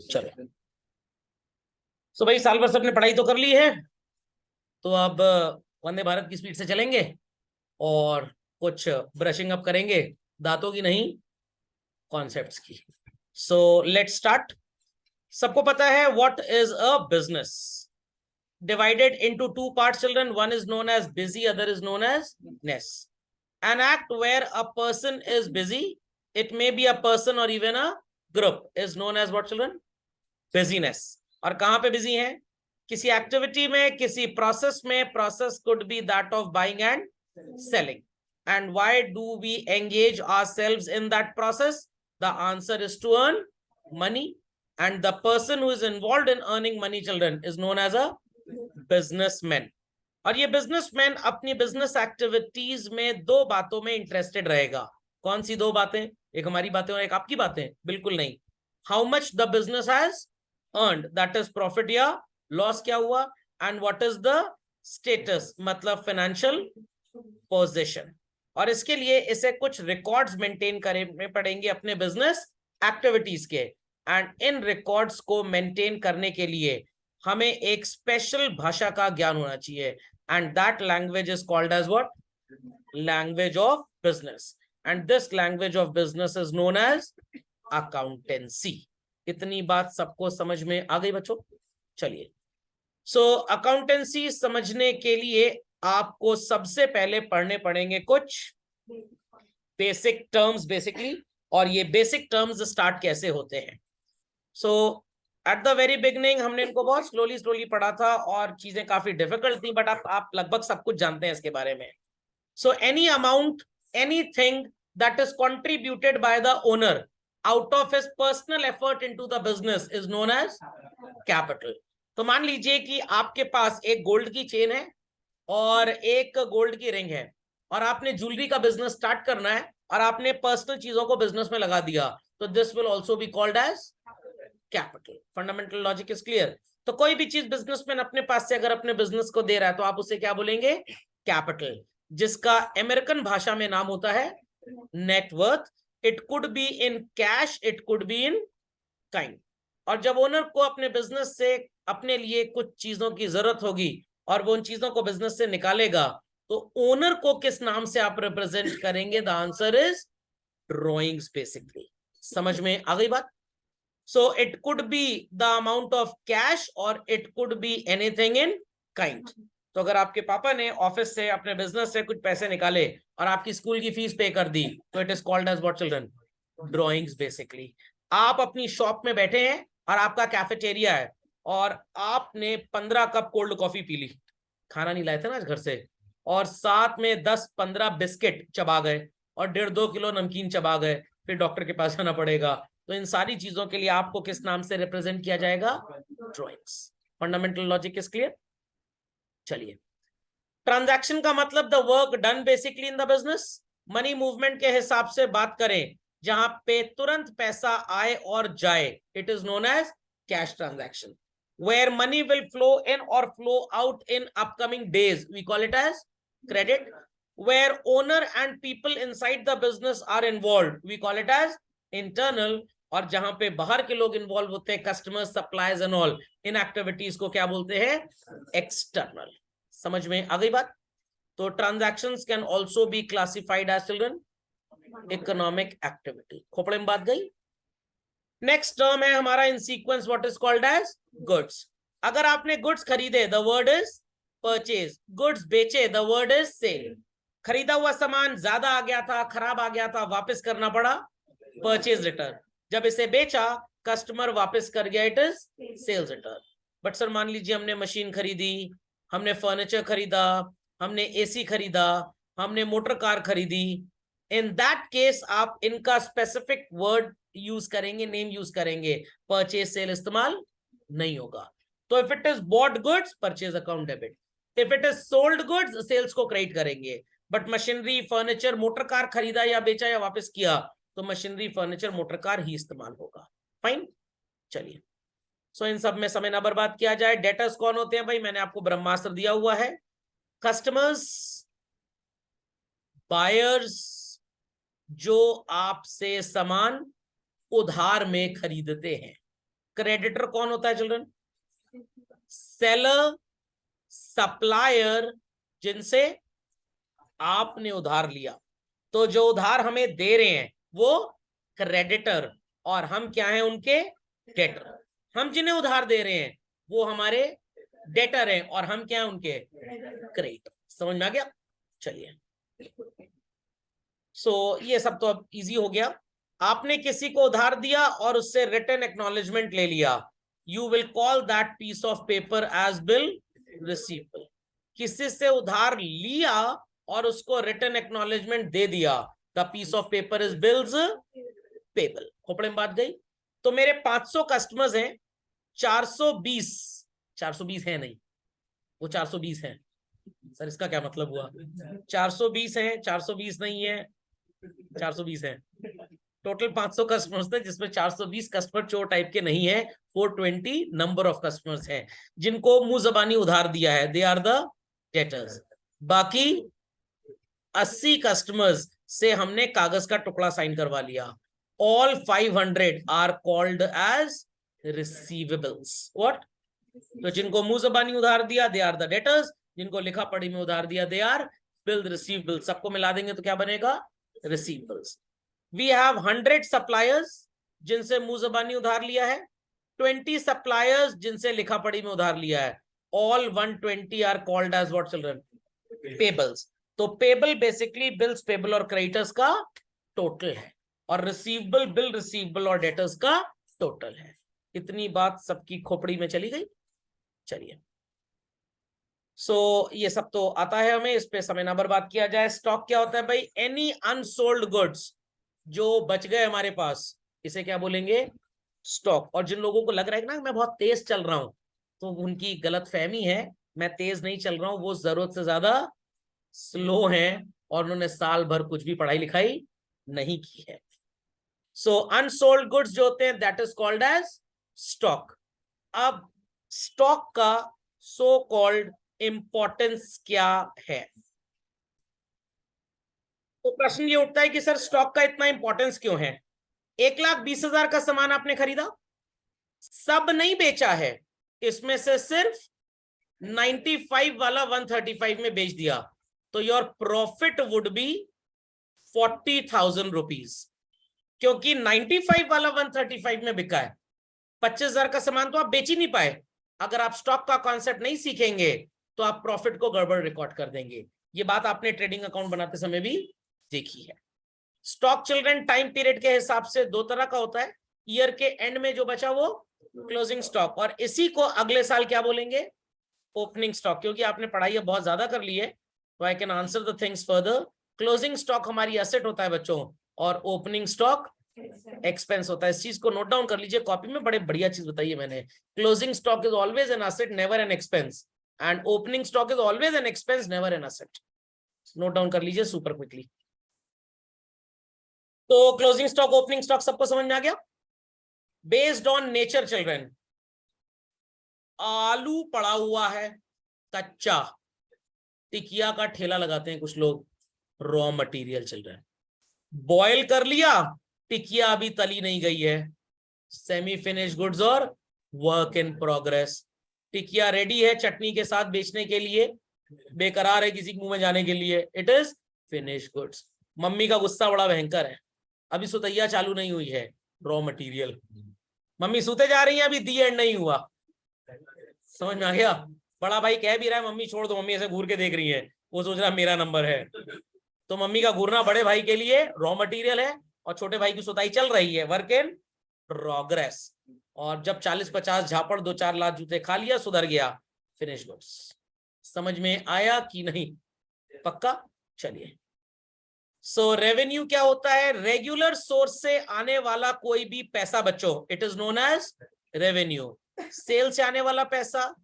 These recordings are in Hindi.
चलो, सो भाई साल भर सबने पढ़ाई तो कर ली है, तो अब वंदे भारत की स्पीड से चलेंगे और कुछ ब्रशिंग अप करेंगे, दांतों की नहीं, कॉन्सेप्ट्स की। So let's start. सबको पता है what is a business? Divided into two parts children, one is known as busy, other is known as ness. An act where a person is busy, it may be a person or even a group, is known as what children? Busyness. और कहां पे बिजी है? किसी एक्टिविटी में, किसी प्रोसेस में. Process could be that of buying and selling. And why do we engage ourselves in that process? The answer is to earn money. And the person who is involved in earning money, children, is known as a businessman. और ये बिजनेसमैन अपनी बिजनेस एक्टिविटीज में दो बातों में इंटरेस्टेड रहेगा. कौन सी दो बातें? एक हमारी बातें और एक आपकी बातें? बिल्कुल नहीं. How much the business has earned, that is profit या लॉस क्या हुआ, and what is the status, मतलब फाइनेंशियल पोजीशन. और इसके लिए इसे कुछ रिकॉर्ड्स मेंटेन करने पड़ेंगे अपने बिजनेस एक्टिविटीज के. एंड इन रिकॉर्ड्स को मेंटेन करने के लिए हमें एक स्पेशल भाषा का ज्ञान होना चाहिए. And that language is called as what? Language of business. And this language of business is known as accountancy. इतनी बात सबको समझ में आ गई बच्चों? चलिए, सो अकाउंटेंसी समझने के लिए आपको सबसे पहले पढ़ने पड़ेंगे कुछ बेसिक टर्म्स बेसिकली. और ये बेसिक टर्म्स स्टार्ट कैसे होते हैं? सो एट द वेरी बिगनिंग हमने इनको बहुत स्लोली पढ़ा था और चीजें काफी डिफिकल्ट थी, बट आप लगभग सब कुछ जानते हैं इसके बारे में. So any amount, anything that is contributed by the owner out of his personal effort into the business is known as capital. तो मान लीजिए कि आपके पास एक गोल्ड की चेन है और एक गोल्ड की रिंग है, और आपने ज्वेलरी का बिजनेस स्टार्ट करना है और आपने पर्सनल चीजों को बिजनेस में लगा दिया, तो this will also be called as capital. Fundamental logic is clear? तो कोई भी चीज बिजनेसमैन अपने पास से अगर अपने बिजनेस को दे रहा है तो आप उसे क्या बोलेंगे? कैपिटल, जिसका अमेरिकन भाषा में नाम होता है net worth. It could be in cash, it could be in kind. और जब ओनर को अपने बिजनेस से अपने लिए कुछ चीजों की जरूरत होगी और वो उन चीजों को बिजनेस से निकालेगा, तो ओनर को किस नाम से आप रिप्रेजेंट करेंगे? The answer is drawings basically. समझ में आ गई बात? So it could be the amount of cash or it could be anything in kind. तो अगर आपके पापा ने ऑफिस से अपने बिजनेस से कुछ पैसे निकाले और आपकी स्कूल की फीस पे कर दी, तो it is called as what children? Drawings basically. आप अपनी शॉप में बैठे हैं और आपका कैफेटेरिया है और आपने 15 कप कोल्ड कॉफी पी ली, खाना नहीं लाए थे ना आज घर से, और साथ में 10-15 बिस्किट चबा गए और 1.5-2 किलो नमकीन चबा गए, फिर डॉक्टर के पास जाना पड़ेगा. तो इन सारी चीजों के लिए आपको किस नाम से रिप्रेजेंट किया जाएगा? Drawings. Fundamental logic is clear? चलिए, ट्रांजैक्शन का मतलब the work done basically in the business. Money movement के हिसाब से बात करें, जहां पे तुरंत पैसा आए और जाए, it is known as cash transaction. Where money will flow in or flow out in upcoming days, we call it as credit. Where owner and people inside the business are involved, we call it as internal. और जहां पे बाहर के लोग इन्वॉल्व होते हैं, customers, suppliers and all, in activities को क्या बोलते हैं? एक्सटर्नल. समझ में आ गई बात? तो transactions can also be classified as children economic activity. खोपड़े में बात गई. नेक्स्ट टर्म है हमारा in sequence what is called as goods. अगर आपने गुड्स खरीदे, the word is purchase. Goods बेचे, द वर्ड इज सेल. खरीदा हुआ सामान ज्यादा आ गया था, खराब आ गया था, वापस करना पड़ा, परचेज रिटर्न. जब इसे बेचा, कस्टमर वापस कर गया, it is sales return. But sir मान लीजिए हमने मशीन खरीदी, हमने फर्नीचर खरीदा, हमने एसी खरीदा, हमने मोटर कार खरीदी, इन दैट केस आप इनका स्पेसिफिक वर्ड यूज करेंगे, नेम यूज करेंगे, परचेज सेल इस्तेमाल नहीं होगा. तो if it is bought goods, purchase account debit. If it is sold goods, sales को क्रेडिट करेंगे. But machinery, furniture, motor car खरीदा या बेचा या वापस किया, तो मशीनरी, फर्नीचर, मोटर कार ही इस्तेमाल होगा. फाइन. चलिए, सो इन सब में समय ना बर्बाद किया जाए. डेटर्स कौन होते हैं भाई? मैंने आपको ब्रह्मास्त्र दिया हुआ है. कस्टमर्स, बायर्स, जो आपसे सामान उधार में खरीदते हैं, क्रेडिटर कौन होता है चिल्ड्रन? सेलर, सप्लायर, जिनसे आपने उधार लिया। तो जो उधार हमें दे रहे हैं वो क्रेडिटर, और हम क्या हैं? उनके डेटर। हम जिन्हें उधार दे रहे हैं वो हमारे डेटर हैं, और हम क्या हैं? उनके क्रेडिटर। समझ में आ गया? चलिए, ये सब तो अब इजी हो गया। आपने किसी को उधार दिया और उससे रिटन एक्नॉलेजमेंट ले लिया, you will call that piece of paper as bill receivable. किसी से उधार लिया और उसको रिटन एक्नॉलेजमेंट दे दिया, the piece of paper is bills payable. खोपड़े में बात गई। तो मेरे 500 कस्टमर्स हैं, 420 है नहीं, वो 420 हैं। सर इसका क्या मतलब हुआ? 420 है, 420 नहीं है, 420 है। टोटल 500 कस्टमर्स थे, जिसमें 420 कस्टमर चोर टाइप के नहीं है, 420 नंबर ऑफ कस्टमर्स हैं जिनको मुंह जबानी उधार दिया है, दे आर द डेटर्स। बाकी 80 कस्टमर्स से हमने कागज का टुकड़ा साइन करवा लिया। All 500 are called as receivables. What? तो जिनको मुंह जबानी उधार दिया दे आर द डेटर्स, जिनको लिखा पढ़ी में उधार दिया दे आर बिल्ड रिसीवेबल्स। सबको मिला देंगे तो क्या बनेगा? रिसीवेबल्स। वी हैव 100 सप्लायर्स जिनसे मुंह जबानी उधार लिया है, 20 सप्लायर्स जिनसे लिखा पढ़ी में उधार लिया है। All 120 are called as what children? Payables. तो पेबल बेसिकली बिल्स पेबल और क्रेडिटर्स का टोटल है, और रिसीवेबल बिल रिसीवेबल और डेटर्स का टोटल है। इतनी बात सबकी खोपड़ी में चली गई? चलिए, ये सब तो आता है हमें, इस पे समय ना बर्बाद किया जाए। स्टॉक क्या होता है भाई? एनी अनसोल्ड गुड्स जो बच गए हमारे पास, इसे क्या बोलेंगे? स्टॉक। और जिन लोगों को लग रहा है ना मैं बहुत तेज चल रहा हूं, तो उनकी गलत फहमी है। मैं तेज नहीं चल रहा हूं, वो जरूरत से ज्यादा स्लो हैं, और उन्होंने साल भर कुछ भी पढ़ाई लिखाई नहीं की है। अनसोल्ड गुड्स जो होते हैं that is called as stock. अब स्टॉक का सो कॉल्ड इंपॉर्टेंस क्या है? तो प्रश्न ये उठता है कि सर स्टॉक का इतना इंपॉर्टेंस क्यों है? 1,20,000 का सामान आपने खरीदा, सब नहीं बेचा है, इसमें से सिर्फ 95 वाला 135 में बेच दिया, तो your profit would be 40,000 rupees, क्योंकि 95 वाला 135 में बिका है। 25,000 का सामान तो आप बेच ही नहीं पाए। अगर आप स्टॉक का कॉन्सेप्ट नहीं सीखेंगे तो आप प्रॉफिट को गड़बड़ रिकॉर्ड कर देंगे। ये बात आपने ट्रेडिंग अकाउंट बनाते समय भी देखी है। स्टॉक चिल्ड्रन टाइम पीरियड के हिसाब से दो तरह का होता है। ईयर के एंड में जो बचा वो क्लोजिंग स्टॉक, और इसी को अगले साल क्या बोलेंगे? Opening stock. क्योंकि आपने पढ़ाई बहुत ज्यादा कर ली है, तो I can answer the things further. Closing stock हमारी एसेट होता है बच्चों, और ओपनिंग स्टॉक एक्सपेंस होता है। इस चीज को नोट डाउन कर लीजिए, कॉपी में बड़े बढ़िया चीज बताई है मैंने। Closing stock is always an asset, never an expense, and opening stock is always an expense, never an asset. Note down कर लीजिए सुपर क्विकली। तो क्लोजिंग स्टॉक, ओपनिंग स्टॉक सबको समझ में आ गया? बेस्ड ऑन नेचर चिल्ड्रन, आलू पड़ा हुआ है कच्चा, टिकिया का ठेला लगाते हैं कुछ लोग, रॉ मटेरियल चिल्ड्रन। बॉयल कर लिया, टिकिया अभी तली नहीं गई है, सेमी फिनिश गुड्स और वर्क इन प्रोग्रेस। टिकिया रेडी है चटनी के साथ बेचने के लिए, बेकरार है किसी के मुंह में जाने के लिए, it is finish goods. Mummy का गुस्सा बड़ा भयंकर है, अभी सुतैया चालू नहीं हुई है, रॉ मटेरियल। मम्मी सूते जा रही है, अभी दी एंड नहीं हुआ। समझ में आ गया? बड़ा भाई कह भी रहा है मम्मी छोड़ दो, मम्मी ऐसे घूर के देख रही है, वो सोच रहा मेरा नंबर है। तो मम्मी का घूरना बड़े भाई के लिए रॉ मटेरियल है, और छोटे भाई की सुताई चल रही है, वर्क इन प्रोग्रेस। और जब 40-50 झापड़ 2-4 लाख जूते खा लिया, सुधर गया, फिनिश गुड्स। समझ में आया कि नहीं? पक्का? चलिए, रेवेन्यू क्या होता है? रेगुलर सोर्स से आने वाला कोई भी पैसा बच्चों, it is known as revenue. Sale से आने वाला पैसा,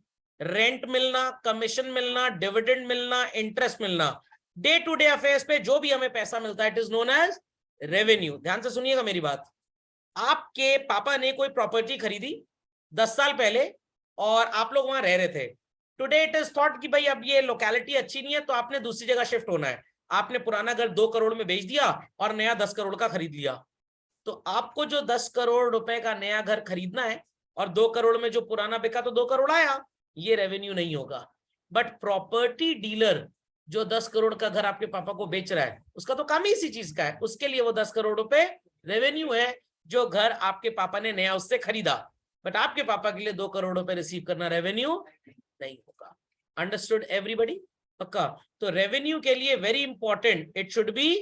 रेंट मिलना, कमीशन मिलना, डिविडेंड मिलना, इंटरेस्ट मिलना, डे टू डे अफेयर्स पे जो भी हमें पैसा मिलता है, it is known as revenue. ध्यान से सुनिएगा मेरी बात। आपके पापा ने कोई प्रॉपर्टी खरीदी 10 साल पहले, और आप लोग वहां रह रहे थे। टुडे इट इज थॉट कि भाई अब ये लोकेलिटी अच्छी नहीं है, तो आपने दूसरी जगह शिफ्ट होना है। आपने पुराना घर 2 करोड़ में बेच दिया और नया 10 करोड़ का खरीद लिया। तो आपको जो 10 करोड़ रुपए का नया घर खरीदना है, और 2 करोड़ में जो पुराना बिका तो 2 करोड़ आया, ये रेवेन्यू नहीं होगा। बट प्रॉपर्टी डीलर जो 10 करोड़ का घर आपके पापा को बेच रहा है, उसका तो काम ही इसी चीज का है, उसके लिए वो 10 करोड़ रुपए रेवेन्यू है, जो घर आपके पापा ने नया उससे खरीदा। बट आपके पापा के लिए 2 करोड़ रुपए रिसीव करना रेवेन्यू नहीं होगा। Understood everybody? पक्का? तो रेवेन्यू के लिए very important, it should be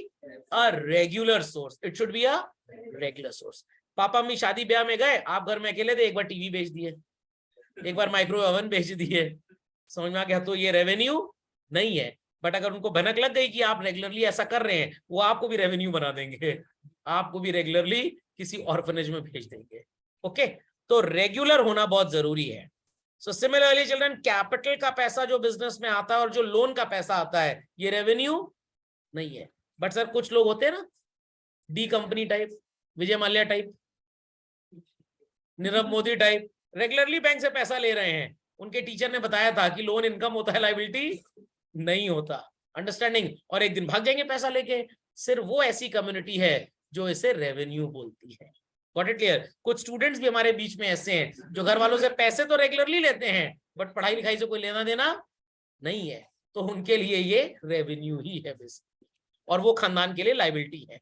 a regular source, it should be a regular source. Papa mummy शादी ब्याह में गए, आप घर में अकेले थे, एक बार टीवी बेच दिए, एक बार माइक्रोवेव ओवन बेच दिए, समझ में आ गया? तो ये रेवेन्यू नहीं है। बट अगर उनको भनक लग गई कि आप रेगुलरली ऐसा कर रहे हैं, वो आपको भी रेवेन्यू बना देंगे, आपको भी रेगुलरली किसी ऑर्फनेज में भेज देंगे। ओके, तो रेगुलर होना बहुत जरूरी है। सो सिमिलरली चिल्ड्रन, कैपिटल का पैसा जो बिजनेस में आता है और जो लोन का पैसा आता है, ये रेवेन्यू नहीं है। बट सर कुछ लोग होते हैं ना, D company type, Vijay Mallya type, Nirav Modi type, regularly bank से पैसा ले रहे हैं, उनके टीचर ने बताया था कि लोन इनकम होता है, लायबिलिटी नहीं होता। अंडरस्टैंडिंग? और एक दिन भाग जाएंगे पैसा लेके। सिर्फ वो ऐसी कम्युनिटी है जो इसे रेवेन्यू बोलती है। Got it clear? कुछ स्टूडेंट्स भी हमारे बीच में ऐसे हैं जो घर वालों से पैसे तो रेगुलरली लेते हैं, बट पढ़ाई लिखाई से कोई लेना देना नहीं है, तो उनके लिए ये रेवेन्यू ही है बेसिकली, और वो खानदान के लिए लायबिलिटी है।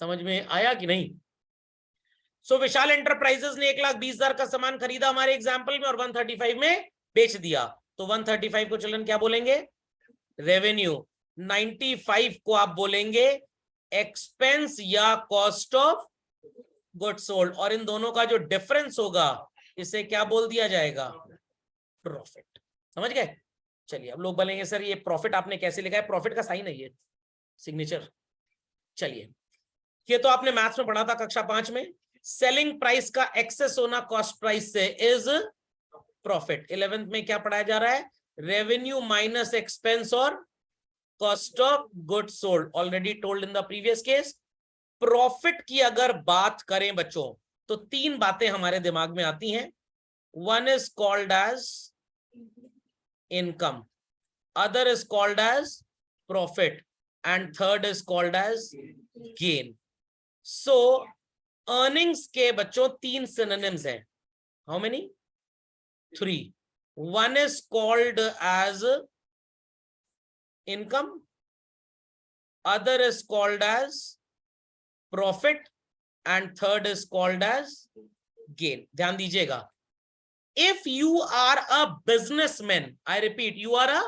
समझ में आया कि नहीं? सो विशाल एंटरप्राइजेस ने 1,20,000 का सामान खरीदा हमारे एग्जाम्पल में, और 135 में बेच दिया, तो 135 को चिल्ड्रन क्या बोलेंगे? रेवेन्यू। 95 को आप बोलेंगे एक्सपेंस या कॉस्ट ऑफ गुड्स सोल्ड, और इन दोनों का जो डिफरेंस होगा इसे क्या बोल दिया जाएगा? प्रॉफिट। समझ गए? चलिए, अब लोग बोलेंगे सर ये प्रॉफिट आपने कैसे लिखा है? प्रॉफिट का साइन है ये, सिग्नेचर। चलिए, ये तो आपने मैथ्स में पढ़ा था कक्षा 5 में, सेलिंग प्राइस का एक्सेस होना कॉस्ट प्राइस से इज प्रॉफिट। 11th में क्या पढ़ाया जा रहा है? रेवेन्यू माइनस एक्सपेंस और cost of goods sold, already told in the previous case. Profit की अगर बात करें बच्चों, तो 3 बातें हमारे दिमाग में आती हैं। One is called as income, other is called as profit, and third is called as gain. So earnings के बच्चों 3 सिनोनिम्स हैं। How many? 3. One is called as income, other is called as profit, and third is called as gain. ध्यान दीजिएगा, if you are a businessman, I repeat, you are a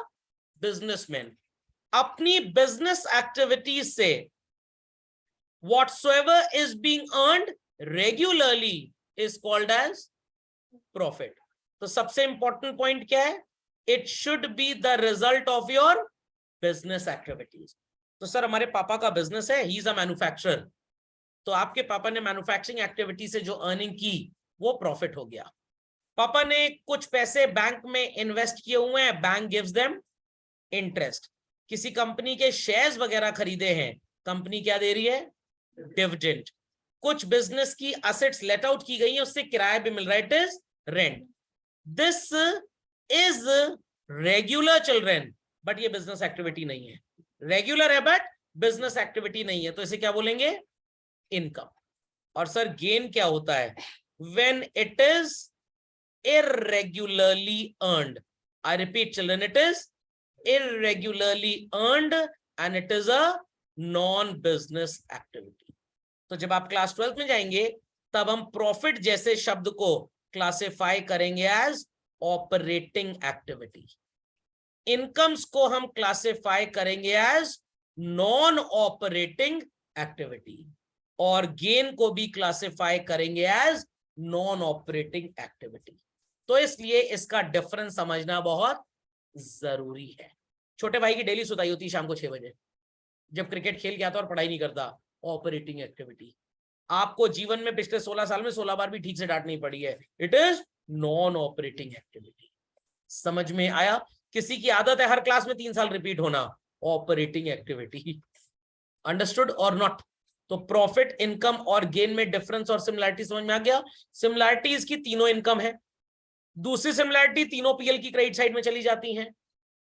businessman, अपनी business activities से whatsoever is being earned regularly is called as profit. तो सबसे इंपॉर्टेंट पॉइंट क्या है? It should be the result of your business activities. तो सर हमारे पापा का बिजनेस है, ही इज अ मैन्युफैक्चरर, तो आपके पापा ने मैन्युफैक्चरिंग एक्टिविटी से जो अर्निंग की वो प्रॉफिट हो गया। पापा ने कुछ पैसे बैंक में इन्वेस्ट किए हुए हैं, बैंक गिव्स देम इंटरेस्ट। किसी कंपनी के शेयर्स वगैरह खरीदे हैं, कंपनी क्या दे रही है? डिविडेंड। कुछ बिजनेस की असेट्स लेट आउट की गई है, उससे किराया भी मिल रहा है, it is rent. This is regular children, but ये बिजनेस एक्टिविटी नहीं है। रेगुलर है बट बिजनेस एक्टिविटी नहीं है, तो इसे क्या बोलेंगे? इनकम। और सर गेन क्या होता है? When it is irregularly earned. I repeat children, it is irregularly earned and it is a non-business activity. तो जब आप क्लास 12th में जाएंगे तब हम प्रॉफिट जैसे शब्द को क्लासिफाई करेंगे एज ऑपरेटिंग एक्टिविटी, इनकम्स को हम क्लासिफाई करेंगे एज नॉन ऑपरेटिंग एक्टिविटी, और गेन को भी क्लासिफाई करेंगे एज नॉन ऑपरेटिंग एक्टिविटी। तो इसलिए इसका डिफरेंस समझना बहुत जरूरी है। छोटे भाई की डेली सुताई होती है शाम को 6 बजे, जब क्रिकेट खेल के आता और पढ़ाई नहीं करता, ऑपरेटिंग एक्टिविटी। आपको जीवन में पिछले 16 साल में 16 बार भी ठीक से डांट नहीं पड़ी है, it is non operating activity. समझ में आया? किसी की आदत है हर क्लास में 3 साल रिपीट होना, ऑपरेटिंग एक्टिविटी। अंडरस्टूड और नॉट? तो प्रॉफिट, इनकम और गेन में डिफरेंस और सिमिलैरिटी समझ में आ गया? सिमिलैरिटीज की तीनों इनकम है, दूसरी सिमिलैरिटी तीनों पीएल की क्रेडिट साइड में चली जाती हैं।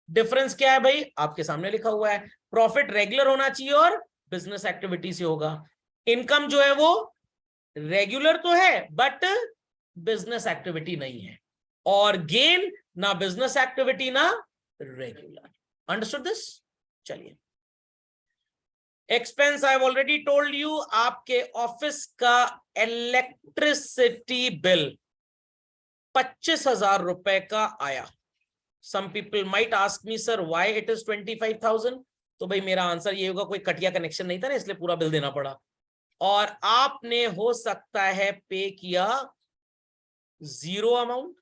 डिफरेंस क्या है भाई? आपके सामने लिखा हुआ है, प्रॉफिट रेगुलर होना चाहिए और बिजनेस एक्टिविटी से होगा। इनकम जो है वो रेगुलर तो है बट बिजनेस एक्टिविटी नहीं है, और गेन ना बिजनेस एक्टिविटी ना रेगुलर। Understood this? चलिए, expense I have already told you, आपके ऑफिस का इलेक्ट्रिसिटी बिल 25,000 रुपए का आया। Some people might ask me sir why it is 25,000, तो भाई मेरा आंसर ये होगा कोई कटिया कनेक्शन नहीं था ना, इसलिए पूरा बिल देना पड़ा। और आपने हो सकता है पे किया zero amount,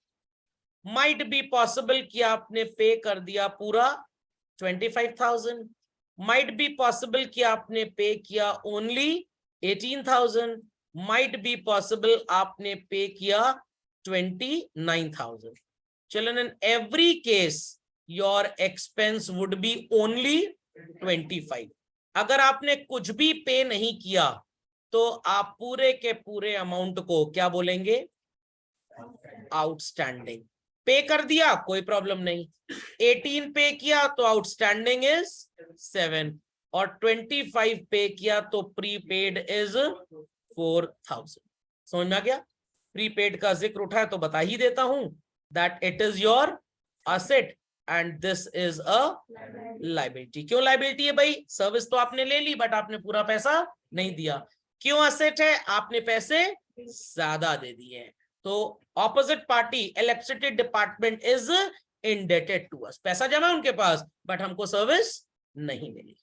might be possible कि आपने पे कर दिया पूरा 25,000, माइट बी पॉसिबल कि आपने पे किया ओनली 18,000, माइट बी पॉसिबल आपने पे किया 29,000। Children, in every case your expense would be only 25। अगर आपने कुछ भी पे नहीं किया तो आप पूरे के पूरे अमाउंट को क्या बोलेंगे? आउटस्टैंडिंग। पे कर दिया कोई प्रॉब्लम नहीं, 18 पे किया तो आउटस्टैंडिंग इज 7, और 25 पे किया तो प्रीपेड इज 4,000। समझ में आ गया? प्रीपेड का जिक्र उठा है तो बता ही देता हूं that it is your asset and this is a liability। क्यों liability है भाई? सर्विस तो आपने ले ली बट आपने पूरा पैसा नहीं दिया। क्यों asset है? आपने पैसे ज्यादा दे दिए हैं। तो opposite party electricity department is indebted to us। पैसा जमा उनके पास बट हमको सर्विस नहीं मिली।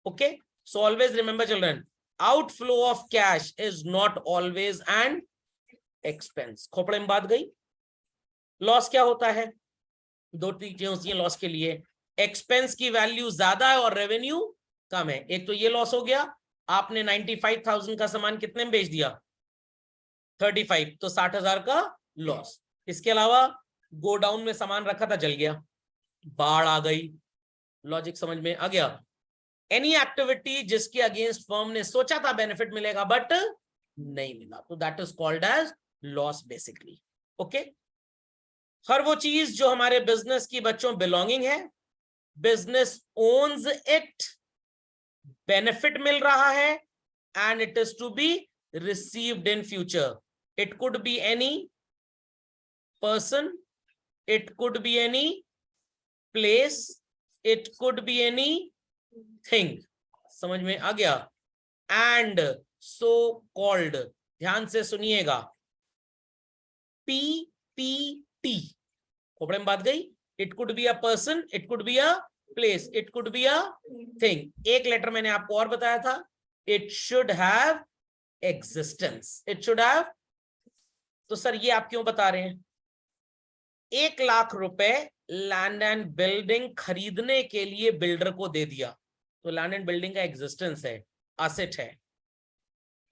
Okay, so always remember children, outflow of cash is not always an expense. खोपड़े में बात गई। लॉस क्या होता है? दो चीजें होती हैं लॉस के लिए, एक्सपेंस की वैल्यू ज्यादा है और रेवेन्यू कम है। एक तो ये लॉस हो गया, आपने 95,000 का सामान कितने में बेच दिया? 35, तो 60,000 का लॉस। इसके अलावा गोडाउन में सामान रखा था, जल गया, बाढ़ आ गई। लॉजिक समझ में आ गया? एनी एक्टिविटी जिसके अगेंस्ट फर्म ने सोचा था बेनिफिट मिलेगा बट नहीं मिला, तो that is called as loss basically. Okay, हर वो चीज जो हमारे बिजनेस की बच्चों बिलोंगिंग है, बिजनेस ओन्स इट, बेनिफिट मिल रहा है and it is to be received in future. It could be any person, it could be any place, it could be any thing. समझ में आ गया? एंड सो कॉल्ड, ध्यान से सुनिएगा, PPT। खोपड़े में बात गई। It could be a person, it could be a place, it could be a thing. एक लेटर मैंने आपको और बताया था, it should have existence, it should have. तो सर ये आप क्यों बता रहे हैं? 1 लाख रुपए लैंड एंड बिल्डिंग खरीदने के लिए बिल्डर को दे दिया, तो लैंड एंड बिल्डिंग का एग्जिस्टेंस है, एसेट है।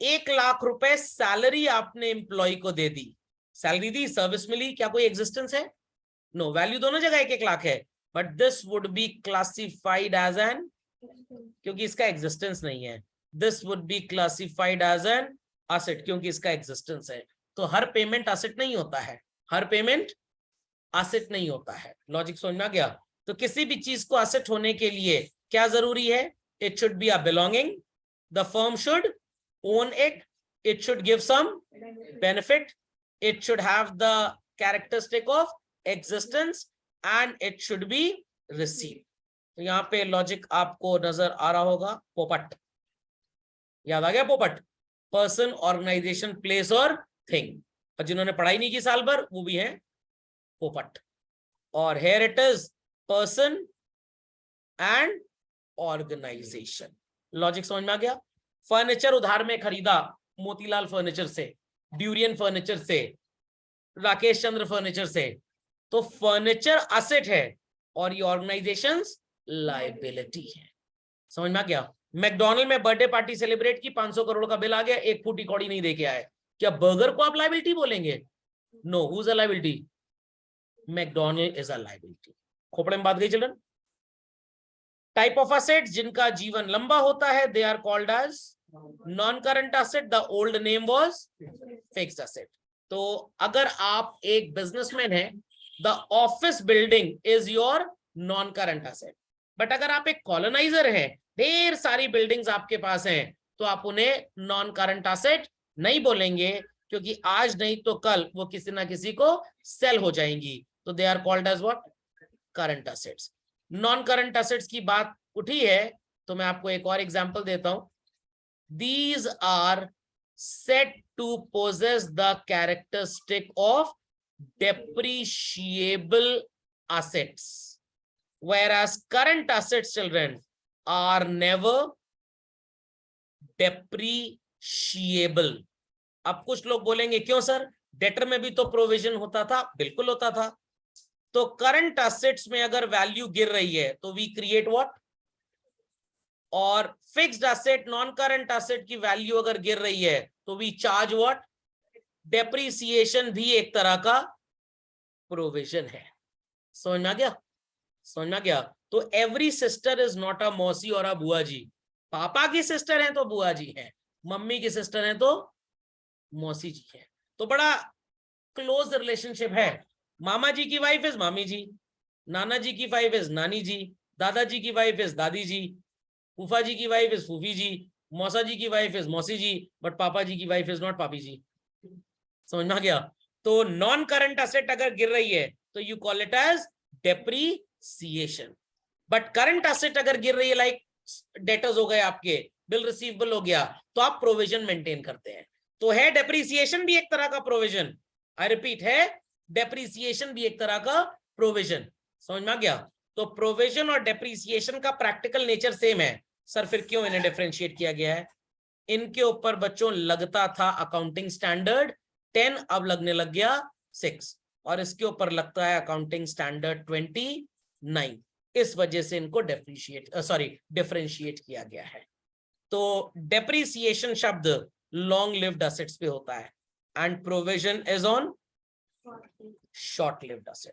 1 लाख रुपए सैलरी आपने एम्प्लॉय को दे दी, सैलरी दी, सर्विस मिली, क्या कोई एग्जिस्टेंस है? नो, वैल्यू दोनों जगह 1-1 लाख है, but this would be classified as an, क्योंकि इसका एग्जिस्टेंस नहीं है, this would be classified as an asset क्योंकि इसका एग्जिस्टेंस है। तो हर पेमेंट एसेट नहीं होता है, हर पेमेंट एसेट नहीं होता है। लॉजिक समझ में आ गया? तो किसी भी चीज को एसेट होने के लिए क्या जरूरी है? It should be a belonging, the firm should own it, it should give some benefit, it should have the characteristic of existence and it should be received। तो यहां पे लॉजिक आपको नजर आ रहा होगा। पोपट, याद आ गया? पोपट, पर्सन, ऑर्गेनाइजेशन, प्लेस और थिंग। और जिन्होंने पढ़ाई नहीं की साल भर वो भी है पोपट। और here it is person and organisation. Logic समझ में आ गया? फर्नीचर उधार में खरीदा मोतीलाल फर्नीचर से, ड्यूरियन फर्नीचर से, राकेश चंद्र फर्नीचर से, तो फर्नीचर एसेट है और ये ऑर्गेनाइजेशंस लायबिलिटी है। समझ में आ गया? मैकडॉनल्ड में बर्थडे पार्टी सेलिब्रेट की, 500 करोड़ का बिल आ गया, 1 फूटी कौड़ी नहीं दे के आए, क्या बर्गर को आप लायबिलिटी बोलेंगे? No, who is a liability? McDonald is a liability. खोपड़े में बात गई चिल्ड्रन? टाइप ऑफ एसेट जिनका जीवन लंबा होता है, they are called as non current asset, the old name was fixed asset. तो अगर आप एक बिजनेसमैन है, the office building is your non current asset. But अगर आप एक कॉलोनाइजर है, ढेर सारी बिल्डिंग्स आपके पास हैं, तो आप उन्हें नॉन करंट एसेट नहीं बोलेंगे, क्योंकि आज नहीं तो कल वो किसी ना किसी को सेल हो जाएंगी, तो they are called as what, current assets. Non current assets की बात उठी है तो मैं आपको एक और एग्जांपल देता हूं। These are said to possess the characteristic of depreciable assets, whereas current assets, children, are never depreciable. अब कुछ लोग बोलेंगे क्यों सर, डेटर में भी तो प्रोविजन होता था। बिल्कुल होता था। तो करंट असेट्स में अगर वैल्यू गिर रही है तो वी क्रिएट व्हाट, और fixed asset, non current asset की वैल्यू अगर गिर रही है तो वी चार्ज व्हाट, डेप्रिसिएशन भी एक तरह का प्रोविजन है। समझ में आ गया, समझ में आ गया। तो every sister is not a मौसी और अ बुआ जी। पापा की सिस्टर है तो बुआ जी है, मम्मी की सिस्टर है तो मौसी जी है। तो बड़ा क्लोज रिलेशनशिप है। मामा जी की वाइफ इज मामी जी, नाना जी की वाइफ इज नानी जी, दादाजी की वाइफ इज दादी जी, फूफा जी की वाइफ इज फूफी जी, मौसा जी की वाइफ इज मौसी जी, बट पापा जी की वाइफ इज नॉट पापी जी। समझ में आ गया। तो नॉन करंट असेट अगर गिर रही है तो you call it as depreciation, but current asset अगर गिर रही है, लाइक डेटर्स हो गए आपके, बिल रिसीवेबल हो गया, तो आप प्रोविजन मेंटेन करते हैं। तो है डेप्रीसिएशन भी एक तरह का प्रोविजन। आई रिपीट, है डेप्रीसिएशन भी एक तरह का प्रोविजन। समझ में आ गया। तो प्रोविजन और डेप्रीसिएशन का प्रैक्टिकल नेचर सेम है। सर फिर क्यों इन्हें डिफरेंशिएट किया गया है? इनके ऊपर बच्चों लगता था अकाउंटिंग स्टैंडर्ड 10, अब लगने लग गया 6, और इसके ऊपर लगता है अकाउंटिंग स्टैंडर्ड 29। इस वजह से इनको डिफरेंशिएट किया गया है। तो डेप्रीसिएशन शब्द लॉन्ग लिव्ड असेट्स पे होता है and provision is on short lived asset.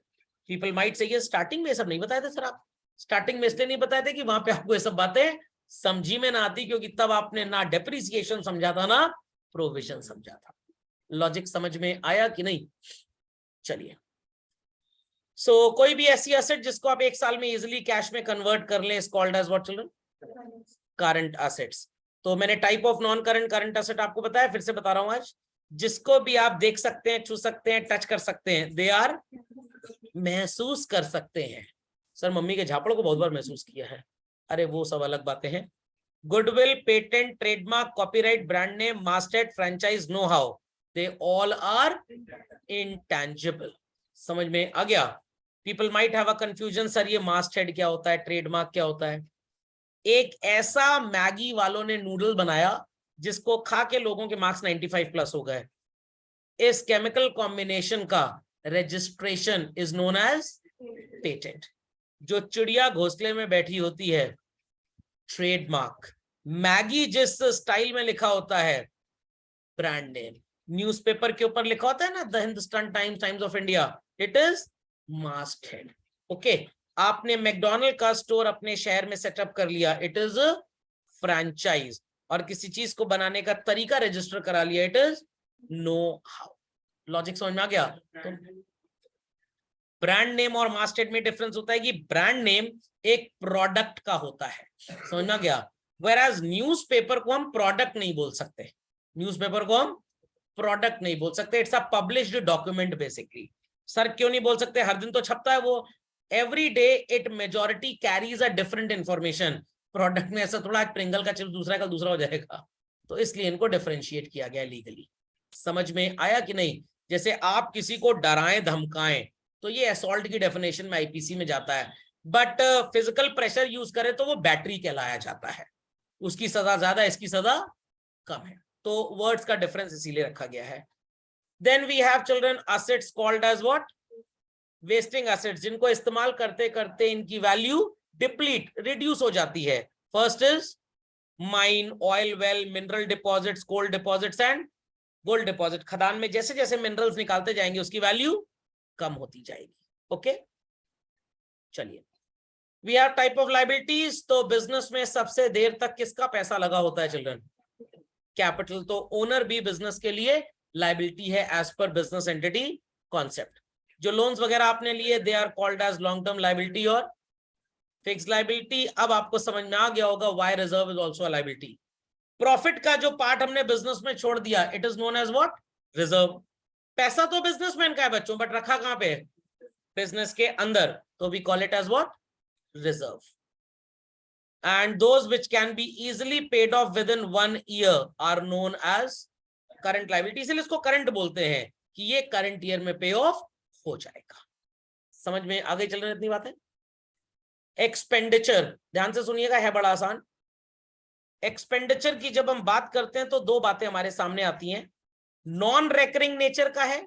People might say ये स्टार्टिंग में सब नहीं बताए थे सर आप। स्टार्टिंग में इसलिए नहीं बताए थे कि वहां पे आपको ये सब बातें समझी में ना आती, क्योंकि तब आपने ना डेप्रीसिएशन समझा था ना प्रोविजन समझा था। लॉजिक समझ में आया कि नहीं? चलिए, सो कोई भी ऐसी एसेट जिसको आप एक साल में इजीली कैश में कन्वर्ट कर लें is called as what children? Current assets. तो मैंने type of non current current asset आपको बताया, फिर से बता रहा हूं आज। जिसको भी आप देख सकते हैं, छू सकते हैं, टच कर सकते हैं, दे आर महसूस कर सकते हैं। सर मम्मी के झापड़ को बहुत बार महसूस किया है। अरे वो सब अलग बातें हैं। Goodwill, patent, trademark, copyright, brand name, masthead, franchise, know how, they all are intangible. समझ में आ गया? People might have a confusion, sir ये मास्टर्ड क्या होता है, ट्रेडमार्क क्या होता है? एक ऐसा मैगी वालों ने नूडल बनाया जिसको खा के लोगों के मार्क्स 95 प्लस हो गए। इस केमिकल कॉम्बिनेशन का registration is known as patent. जो चिड़िया घोंसले में बैठी होती है, ट्रेडमार्क। मैगी जिस स्टाइल में लिखा होता है, ब्रांड नेम। न्यूज़पेपर के ऊपर लिखा होता है ना, the Hindustan Times, Times of India, it is masthead. Okay, आपने मैकडॉनल्ड का स्टोर अपने शहर में सेटअप कर लिया, इट इज फ्रैंचाइज। और किसी चीज को बनाने का तरीका रजिस्टर करा लिया, it is know how. Logic समझ में आ गया? तो ब्रांड नेम और मास्टर्ड में डिफरेंस होता है कि ब्रांड नेम एक प्रोडक्ट का होता है। समझ में आ गया? Whereas न्यूज़पेपर को हम प्रोडक्ट नहीं बोल सकते। न्यूज़पेपर को हम प्रोडक्ट नहीं बोल सकते, it's a published document basically. Sir क्यों नहीं बोल सकते? हर दिन तो छपता है वो। Every day it majority carries a different information. Product में ऐसा थोड़ा प्रिंगल का चिप्स दूसरा का दूसरा हो जाएगा, तो इसलिए इनको डिफरेंशिएट किया गया लीगली। समझ में आया कि नहीं? जैसे आप किसी को डराएं धमकाएं तो ये असॉल्ट की डेफिनेशन में आईपीसी में जाता है, बट फिजिकल प्रेशर यूज करें तो वो बैटरी कहलाया जाता है। उसकी सजा ज्यादा, इसकी सजा कम है। तो वर्ड्स का डिफरेंस इसीलिए रखा गया है। Then we have children assets called as what? Wasting assets, जिनको इस्तेमाल करते करते इनकी वैल्यू डिप्लीट, रिड्यूस हो जाती है। First is mine, oil well, mineral deposits, coal deposits and gold deposit. खदान में जैसे जैसे मिनरल्स निकालते जाएंगे उसकी वैल्यू कम होती जाएगी। ओके, चलिए, we have type of liabilities. तो बिजनेस में सबसे देर तक किसका पैसा लगा होता है चिल्ड्रन? कैपिटल। तो ओनर भी बिजनेस के लिए लायबिलिटी है as per business entity concept. जो लोन्स वगैरह आपने लिए, they are called as long term liability और फिक्स लायबिलिटी। अब आपको समझ में आ गया होगा why reserve is also a liability. Profit का जो पार्ट हमने बिजनेस में छोड़ दिया, it is known as what? Reserve. पैसा तो बिजनेसमैन का है बच्चों, बट रखा कहां पे है? बिजनेस के अंदर, तो we call it as what? Reserve. And those which can be easily paid off within 1 year are known as current liability. इसलिए इसको करंट बोलते हैं कि ये करंट ईयर में पे ऑफ हो जाएगा। समझ में आगे चल रही है इतनी बातें? एक्सपेंडिचर, ध्यान से सुनिएगा, है बड़ा आसान। एक्सपेंडिचर की जब हम बात करते हैं तो दो बातें हमारे सामने आती हैं। नॉन रेकरिंग नेचर का है,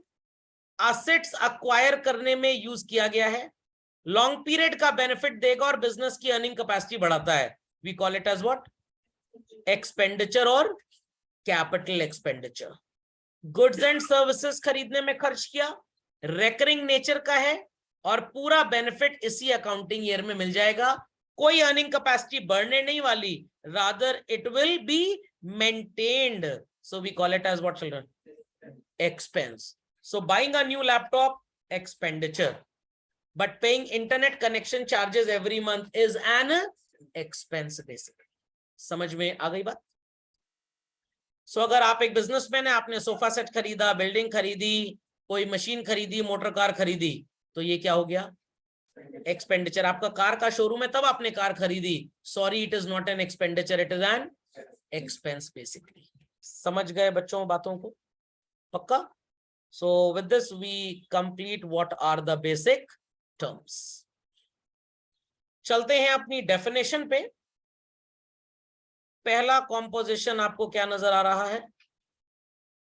एसेट्स अक्वायर करने में यूज किया गया है, लॉन्ग पीरियड का बेनिफिट देगा और बिजनेस की अर्निंग कैपेसिटी बढ़ाता है। We call it as what? Expenditure और capital expenditure. Goods and services खरीदने में खर्च किया, रेकरिंग नेचर का है और पूरा बेनिफिट इसी अकाउंटिंग ईयर में मिल जाएगा। कोई अर्निंग कैपेसिटी बढ़ने नहीं वाली, rather it will be maintained. So we call it as what children? Expense. So buying a new laptop, expenditure, but paying internet connection charges every month is an expense basically. समझ में आ गई बात? सो अगर आप एक बिजनेसमैन है, आपने सोफा सेट खरीदा, बिल्डिंग खरीदी, कोई मशीन खरीदी, मोटर कार खरीदी, तो ये क्या हो गया? एक्सपेंडिचर। आपका कार का शोरूम है, तब आपने कार खरीदी, sorry it is not an expenditure, it is an expense basically. समझ गए बच्चों बातों को? पक्का? So with this we complete what are the basic terms. चलते हैं अपनी डेफिनेशन पे। पहला कॉम्पोजिशन आपको क्या नजर आ रहा है?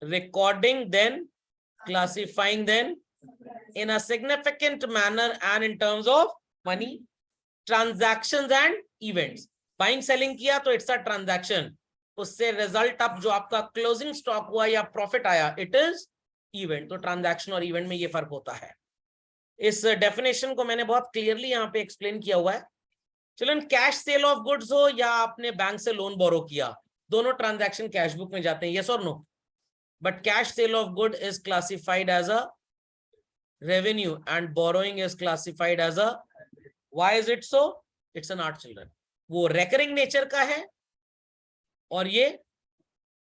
Recording then classifying then in a significant manner and in terms of money, transactions and events. Buying selling किया तो it's a transaction, उससे रिजल्ट अप जो आपका क्लोजिंग स्टॉक हुआ या प्रॉफिट आया, इट इज इवेंट। तो ट्रांजैक्शन और इवेंट में ये फर्क होता है। इस डेफिनेशन को मैंने बहुत क्लियरली यहाँ पे एक्सप्लेन किया हुआ है। चलो, कैश सेल ऑफ गुड्स हो या आपने बैंक से लोन बोरो किया, दोनों ट्रांजैक्शन कैश बुक में जाते हैं, यस और no? But cash sale of good is classified as a revenue and borrowing is classified as a, why is it so? It's an art children। वो recurring nature का है और ये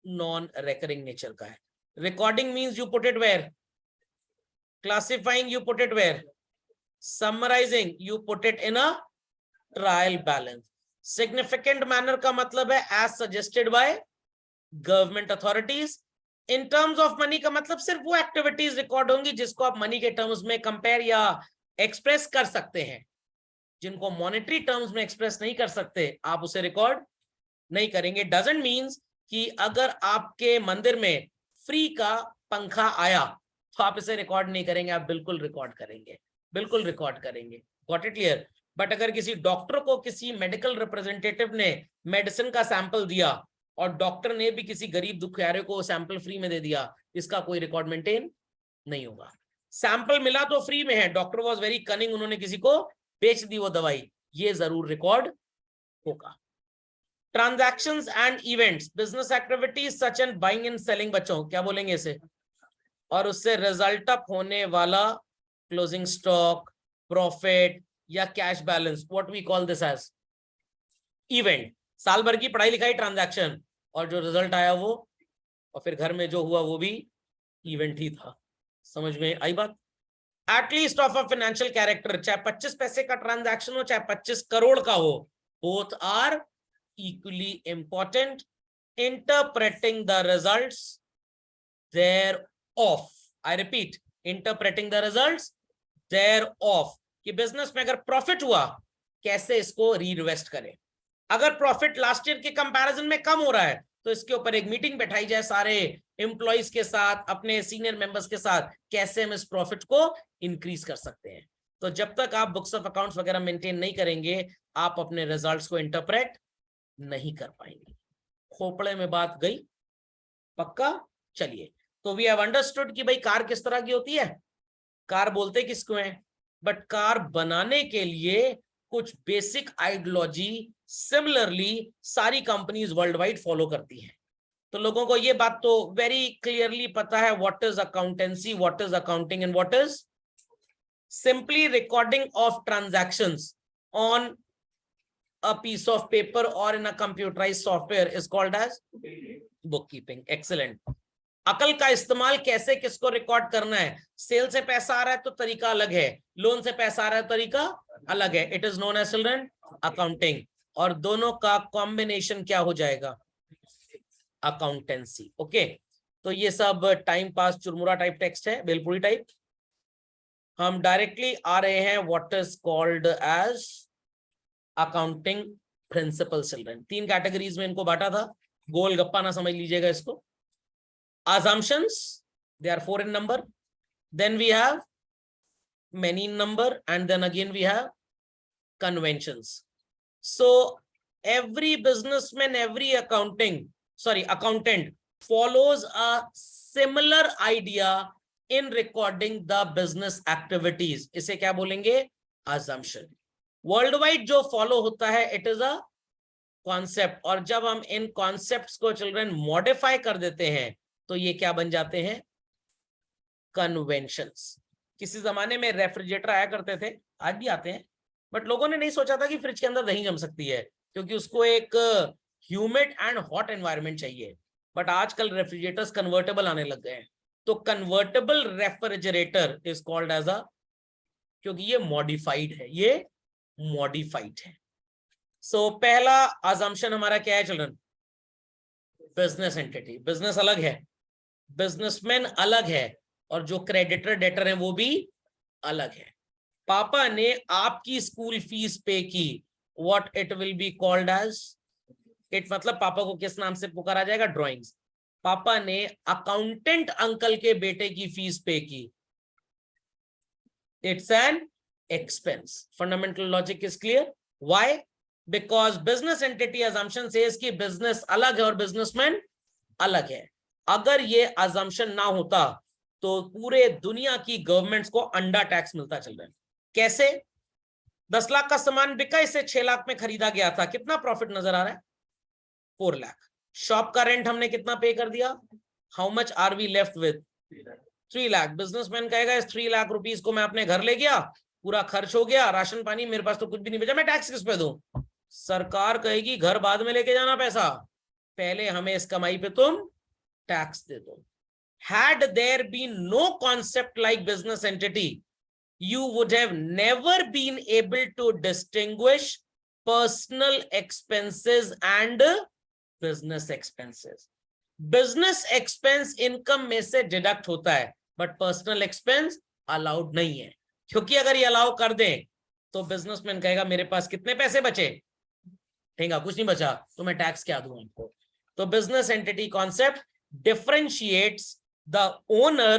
non recurring nature का है। Recording means you put it where? Classifying you put it where? Summarizing you put it in a trial balance। Significant manner का मतलब है as suggested by government authorities। In terms of money का मतलब सिर्फ वो एक्टिविटीज रिकॉर्ड होंगी जिसको आप मनी के टर्म्स में कंपेयर या एक्सप्रेस कर सकते हैं। जिनको मॉनेटरी टर्म्स में एक्सप्रेस नहीं कर सकते, आप उसे रिकॉर्ड नहीं करेंगे। डजंट मीन्स कि अगर आपके मंदिर में फ्री का पंखा आया तो आप इसे रिकॉर्ड नहीं करेंगे, आप बिल्कुल रिकॉर्ड करेंगे, बिल्कुल रिकॉर्ड करेंगे। Got it clear? बट अगर किसी डॉक्टर को किसी मेडिकल रिप्रेजेंटेटिव ने मेडिसिन का सैंपल दिया और डॉक्टर ने भी किसी गरीब दुखियारे को सैंपल फ्री में दे दिया, इसका कोई रिकॉर्ड मेंटेन नहीं होगा। सैंपल मिला तो फ्री में है, डॉक्टर वाज वेरी कनिंग, उन्होंने किसी को बेच दी वो दवाई, ये जरूर रिकॉर्ड होगा। Transactions and events, business activities such and buying and selling, बच्चों क्या बोलेंगे इसे? और उससे रिजल्ट अप होने वाला क्लोजिंग स्टॉक, प्रॉफिट या cash balance, what we call this as event. साल भर की पढ़ाई लिखाई ट्रांजैक्शन, और जो रिजल्ट आया वो, और फिर घर में जो हुआ वो भी इवेंट ही था। समझ में आई बात? At least of a financial character, चाहे 25 पैसे का ट्रांजैक्शन हो चाहे 25 करोड़ का हो, both are equally important. Interpreting the results thereof, I repeat, interpreting the results thereof, कि बिजनेस में अगर प्रॉफिट हुआ कैसे इसको रीइन्वेस्ट करें। अगर प्रॉफिट लास्ट ईयर के कंपैरिजन में कम हो रहा है तो इसके ऊपर एक मीटिंग बैठाई जाए सारे एम्प्लॉइज के साथ, अपने सीनियर मेंबर्स के साथ, कैसे हम इस प्रॉफिट को इंक्रीज कर सकते हैं। तो जब तक आप बुक्स ऑफ अकाउंट्स वगैरह मेंटेन नहीं करेंगे, आप अपने रिजल्ट्स को इंटरप्रेट नहीं कर पाएंगे। खोपड़े में बात गई? पक्का? चलिए, तो वी हैव अंडरस्टूड कि भाई कार किस तरह की होती है, कार बोलते किसको है, बट कार बनाने के लिए कुछ बेसिक आइडियोलॉजी सिमिलरली सारी कंपनीज वर्ल्ड वाइड फॉलो करती हैं। तो लोगों को ये बात तो वेरी क्लियरली पता है, what is accountancy, what is accounting and what is simply recording of transactions on a piece of paper or in a computerized software is called as bookkeeping। Excellent। अकल का इस्तेमाल कैसे किसको रिकॉर्ड करना है। सेल से पैसा आ रहा है तो तरीका अलग है, लोन से पैसा आ रहा है तो तरीका अलग है। It is known as children accounting, और दोनों का कॉम्बिनेशन क्या हो जाएगा, अकाउंटेंसी। ओके, तो ये सब टाइम पास चुरमुरा टाइप टेक्स्ट है, बेलपुरी टाइप। हम डायरेक्टली आ रहे हैं what is called as accounting principle. Children 3 categories में इनको बांटा था, गोलगप्पा ना समझ लीजिएगा इसको। assumptions, they are 4 in number, then we have many in number, and then again we have conventions. So every businessman, every accountant follows a similar idea in recording the business activities. इसे क्या बोलेंगे, assumption. वर्ल्डवाइड जो फॉलो होता है इट इज अ कॉन्सेप्ट, और जब हम इन कॉन्सेप्ट्स को चिल्ड्रन मॉडिफाई कर देते हैं तो ये क्या बन जाते हैं, कन्वेंशंस। किसी जमाने में रेफ्रिजरेटर आया करते थे, आज भी आते हैं, बट लोगों ने नहीं सोचा था कि फ्रिज के अंदर दही जम सकती है, क्योंकि उसको एक ह्यूमिड एंड हॉट एनवायरनमेंट चाहिए। बट आजकल रेफ्रिजरेटर्स कन्वर्टेबल आने लग गए हैं, तो convertible refrigerator is called as a, क्योंकि ये मॉडिफाइड है, ये मॉडिफाइड है। सो पहला अजम्पशन हमारा क्या है चिल्ड्रन, बिजनेस एंटिटी। बिजनेस अलग है, बिजनेसमैन अलग है, और जो क्रेडिटर डेटर है वो भी अलग है। पापा ने आपकी स्कूल फीस पे की, what it will be called as it, मतलब पापा को किस नाम से पुकारा जाएगा, ड्राइंग्स। पापा ने अकाउंटेंट अंकल के बेटे की फीस पे की, it's an expense. Fundamental logic is clear. Why, because business entity assumption says कि बिजनेस अलग है और बिजनेसमैन अलग है। अगर ये assumption ना होता तो पूरे दुनिया की गवर्नमेंट्स को अंडा टैक्स मिलता चल रहा है। कैसे, 10 लाख का सामान बिका, इसे 6 लाख में खरीदा गया था, कितना प्रॉफिट नजर आ रहा है, 4 लाख। शॉप का रेंट हमने कितना पे कर दिया, how much are we left with, 3 lakh. Businessman कहेगा इस 3 लाख रुपीस को मैं अपने घर ले गया, पूरा खर्च हो गया, राशन पानी, मेरे पास तो कुछ भी नहीं बचा, मैं टैक्स किस पे दूं। सरकार कहेगी घर बाद में लेके जाना पैसा, पहले हमें इस कमाई पे तुम टैक्स दे दो। Had there been no concept like business entity, you would have never been able to distinguish personal expenses and business expenses. Business expense income में से डिडक्ट होता है, बट पर्सनल एक्सपेंस अलाउड नहीं है, क्योंकि अगर ये अलाउ कर दें तो बिजनेसमैन कहेगा मेरे पास कितने पैसे बचे, ठेंगा कुछ नहीं बचा, तो मैं टैक्स क्या दूं आपको। तो business entity concept differentiates the owner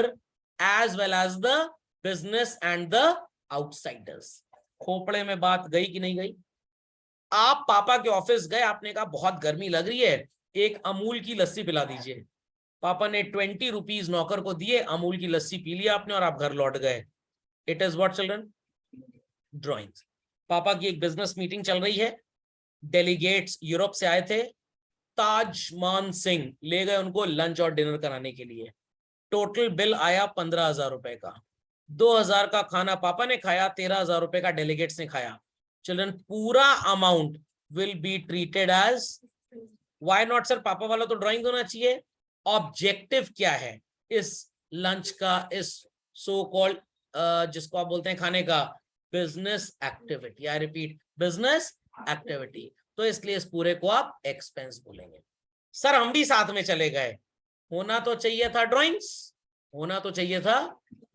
as well as the business and the outsiders. खोपड़े में बात गई कि नहीं गई। आप पापा के ऑफिस गए, आपने कहा बहुत गर्मी लग रही है, एक अमूल की लस्सी पिला दीजिए। पापा ने 20 रुपीज नौकर को दिए, अमूल की लस्सी पी लिया आपने और आप घर लौट गए। It is what children, drawings. पापा की एक बिजनेस मीटिंग चल रही है, डेलीगेट्स यूरोप से आए थे, ताजमान सिंह ले गए उनको लंच और डिनर कराने के लिए। टोटल बिल आया 15,000 रुपए का, 2,000 का खाना पापा ने खाया, 13,000 रुपए का डेलीगेट्स ने खाया। चिल्ड्रन पूरा amount will be treated as, why not sir, पापा वाला तो ड्राइंग होना चाहिए। ऑब्जेक्टिव क्या है इस लंच का, इस सो कॉल्ड जिसको आप बोलते हैं खाने का, business activity. I repeat, business activity. तो इसलिए इस पूरे को आप एक्सपेंस बोलेंगे। सर हम भी साथ में चले गए, होना तो चाहिए था ड्राइंग्स, होना तो चाहिए था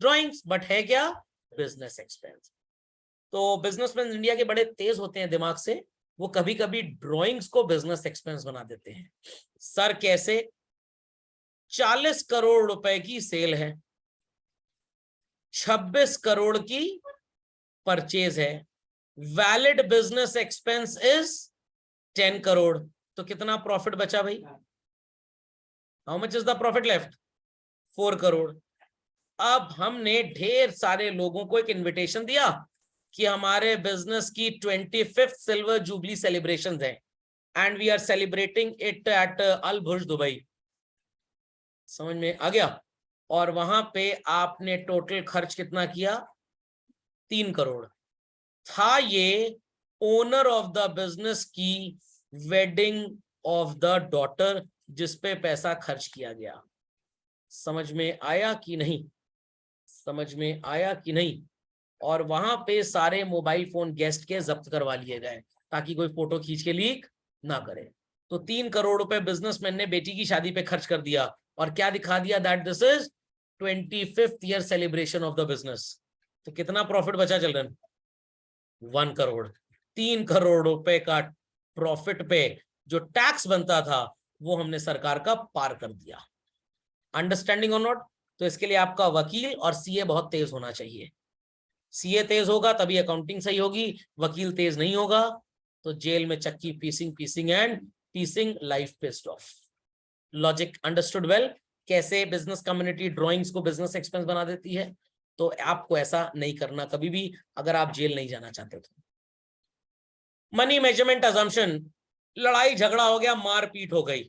ड्राइंग्स, बट है क्या, बिजनेस एक्सपेंस। तो बिजनेसमैन इंडिया के बड़े तेज होते हैं दिमाग से, वो कभी कभी ड्राइंग्स को बिजनेस एक्सपेंस बना देते हैं। सर कैसे, 40 करोड़ रुपए की सेल है, 26 करोड़ की परचेज है, valid business expense is 10 crore, तो कितना प्रॉफिट बचा भाई, how much is the profit left, 4 crore. अब हमने ढेर सारे लोगों को एक इनविटेशन दिया कि हमारे बिजनेस की 25th सिल्वर जुबली सेलिब्रेशन है, and we are celebrating it at Al Burj Dubai. समझ में आ गया। और वहां पे आपने टोटल खर्च कितना किया, 3 करोड़। था ये ओनर ऑफ द बिजनेस की वेडिंग ऑफ द डॉटर, जिसपे पैसा खर्च किया गया। समझ में आया कि नहीं? समझ में आया कि नहीं? और वहां पे सारे मोबाइल फोन गेस्ट के जब्त करवा लिए गए ताकि कोई फोटो खींच के लीक ना करे। तो 3 करोड़ रुपए बिजनेसमैन ने बेटी की शादी पे खर्च कर दिया और क्या दिखा दिया? That this is 25th year celebration of the business. तो कितना प्रॉफिट बचा चिल्ड्रन? 1 करोड़। 3 करोड़ रुपए का प्रॉफिट पे जो टैक्स बनता था वो हमने सरकार का पार कर दिया। अंडरस्टैंडिंग और नॉट? तो इसके लिए आपका वकील और सीए बहुत तेज होना चाहिए। सीए तेज होगा तभी अकाउंटिंग सही होगी, वकील तेज नहीं होगा तो जेल में चक्की पीसिंग पीसिंग एंड पीसिंग, life pissed off. Logic understood well? कैसे बिजनेस कम्युनिटी ड्राइंग्स को बिजनेस एक्सपेंस बना देती है। तो आपको ऐसा नहीं करना कभी भी अगर आप जेल नहीं जाना चाहते तो। मनी मेजरमेंट अजम्पशन, लड़ाई झगड़ा हो गया, मारपीट हो गई,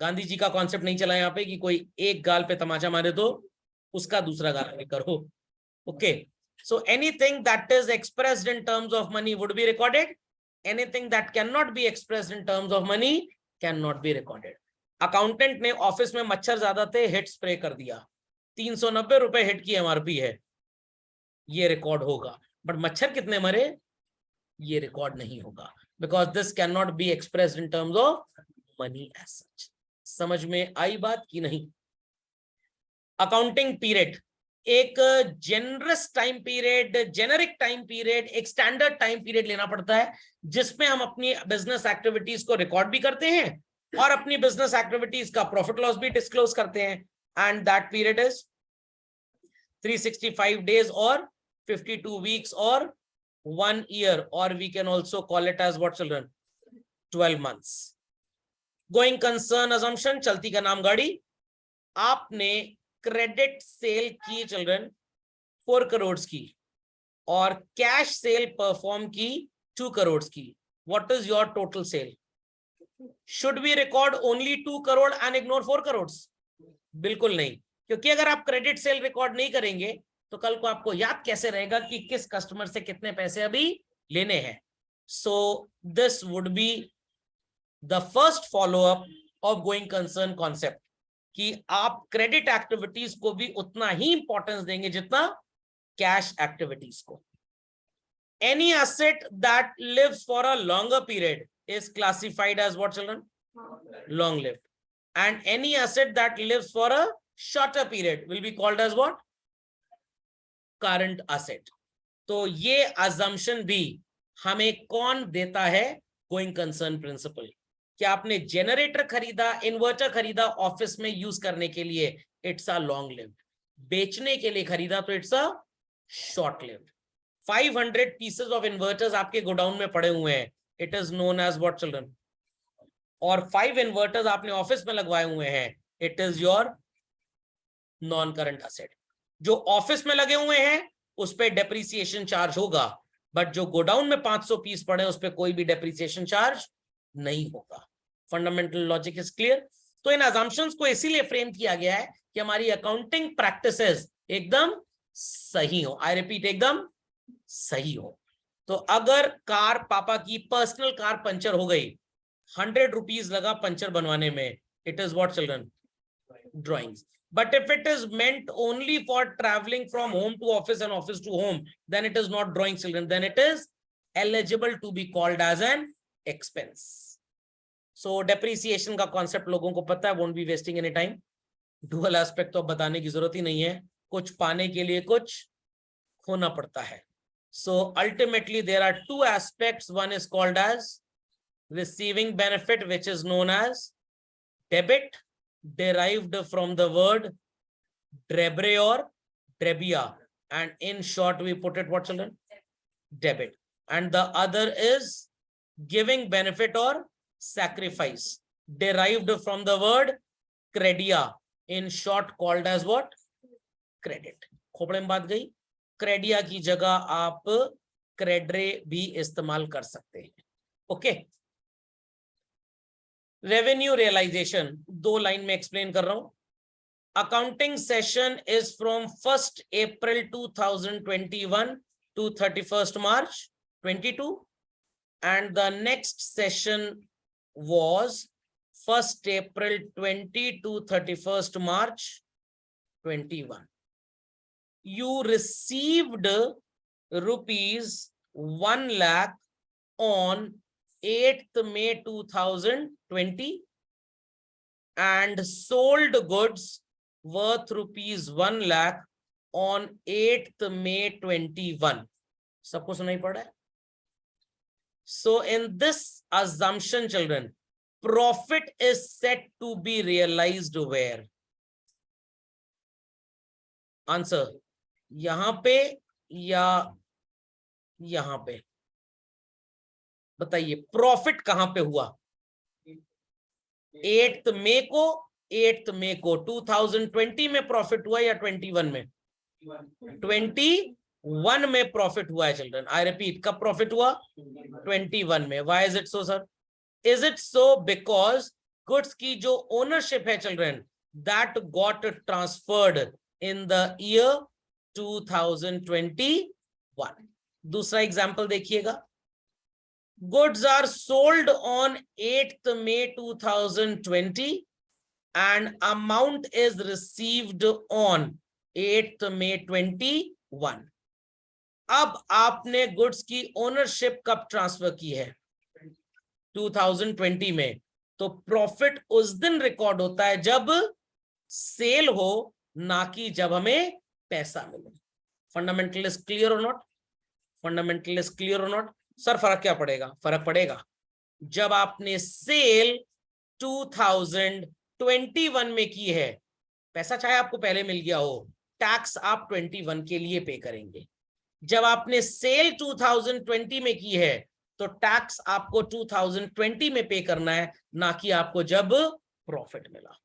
गांधी जी का कॉन्सेप्ट नहीं चला यहाँ पे कि कोई एक गाल पे तमाचा मारे तो उसका दूसरा गाल पे करो। Okay, so anything that is expressed in terms of money would be recorded, anything that can not be expressed in terms of money can not be recorded. Accountant ने ऑफिस में मच्छर ज्यादा थे, हिट स्प्रे कर दिया, 390 रुपए हिट की एमआरपी है, ये रिकॉर्ड होगा, बट मच्छर कितने मरे ये रिकॉर्ड नहीं होगा, because this can not be expressed in terms of money as such. समझ में आई बात कि नहीं? अकाउंटिंग पीरियड, एक generous time period, generic time period, एक स्टैंडर्ड टाइम पीरियड लेना पड़ता है जिसमें हम अपनी बिजनेस एक्टिविटीज को रिकॉर्ड भी करते हैं और अपनी बिजनेस एक्टिविटीज का प्रॉफिट लॉस भी डिस्क्लोज करते हैं, and that period is 365 days or 52 weeks or 1 year, or we can also call it as what children? 12 months. Going concern assumption, चलती का नाम गाड़ी, आपने क्रेडिट सेल की चिल्ड्रन 4 करोड़ की और कैश सेल परफॉर्म की 2 करोड़ की, what is your total sale? Should we record only 2 crore and ignore 4 crore? बिल्कुल नहीं, क्योंकि अगर आप क्रेडिट सेल रिकॉर्ड नहीं करेंगे तो कल को आपको याद कैसे रहेगा कि किस कस्टमर से कितने पैसे अभी लेने हैं। So this would be the first follow up of going concern concept कि आप क्रेडिट एक्टिविटीज को भी उतना ही इंपॉर्टेंस देंगे जितना कैश एक्टिविटीज को। Any asset that lives for a longer period is classified as what children? Long lived, and any asset that lives for a shorter period will be called as what? Current asset. तो ये assumption भी हमें कौन देता है? Going concern principle. क्या आपने जनरेटर खरीदा, इन्वर्टर खरीदा ऑफिस में यूज करने के लिए, इट्स अ लॉन्ग लिव्ड। बेचने के लिए खरीदा तो it's a short lived. 500 pieces of inverters आपके गोडाउन में पड़े हुए हैं, it is known as what children? और 5 इन्वर्टर्स आपने ऑफिस में लगवाए हुए हैं, it is your non current asset. जो ऑफिस में लगे हुए हैं उस पे डेप्रिसिएशन चार्ज होगा, बट जो गोडाउन में 500 पीस पड़े उस पे कोई भी डेप्रिसिएशन चार्ज नहीं होगा। Fundamental logic is clear? तो इन अजम्पशंस को इसीलिए फ्रेम किया गया है कि हमारी अकाउंटिंग प्रैक्टिसेस एकदम सही हो। आई रिपीट, एकदम सही हो। तो अगर कार, पापा की पर्सनल कार पंचर हो गई, 100 रुपीज लगा पंचर बनवाने में, it is what children? Drawings. But if it is meant only for traveling from home to office and office to home, then it is not drawing children, then it is eligible to be called as an expense. So depreciation का concept लोगों को पता है, won't be wasting any time. Dual aspect तो बताने की जरूरत ही नहीं है, कुछ पाने के लिए कुछ खोना पड़ता है। So ultimately there are 2 aspects. One is called as receiving benefit, which is known as debit, derived from the word debre or debia, and in short we put it what children? Debit. And the other is giving benefit or sacrifice, derived from the word credia, in short called as what? Credit. Khopde में बात गई, क्रेडिया की जगह आप क्रेडरे भी इस्तेमाल कर सकते हैं। ओके, रेवेन्यू रियलाइजेशन 2 लाइन में एक्सप्लेन कर रहा हूं। Accounting session is from 1st April 2021 to 31st March 22, and the next session was 1st April 20 to 31st March 21. You received rupees 1 lakh on 8th May 2020 and sold goods worth rupees 1 lakh on 8th May 21. सबको सुनाई पड़ा है? So in this assumption, children, profit is set to be realized where? Answer, यहां पे या यहां पे? बताइए, प्रॉफिट कहां पे हुआ? 8th मई को 8th मई को 2020 में प्रॉफिट हुआ या 21 में? 21 में प्रॉफिट हुआ है चिल्ड्रन. आई रिपीट, कब प्रॉफिट हुआ? 21 में. Why is it so sir? Is it so because goods की जो ओनरशिप है children, that got transferred in the year 2021. दूसरा एग्जांपल देखिएगा. Goods are sold on 8th May 2020 and amount is received on 8th May 21. अब आपने गुड्स की ओनरशिप कब ट्रांसफर की है? 2020 में. तो प्रॉफिट उस दिन रिकॉर्ड होता है जब सेल हो, ना कि जब हमें पैसा मिले. फंडामेंटल इज क्लियर और नॉट? फंडामेंटल इज क्लियर और नॉट? सर फर्क क्या पड़ेगा? फर्क पड़ेगा जब आपने सेल 2021 में की है, पैसा चाहे आपको पहले मिल गया हो, टैक्स आप 21 के लिए पे करेंगे. जब आपने सेल 2020 में की है तो टैक्स आपको 2020 में पे करना है, ना कि आपको जब प्रॉफिट मिला.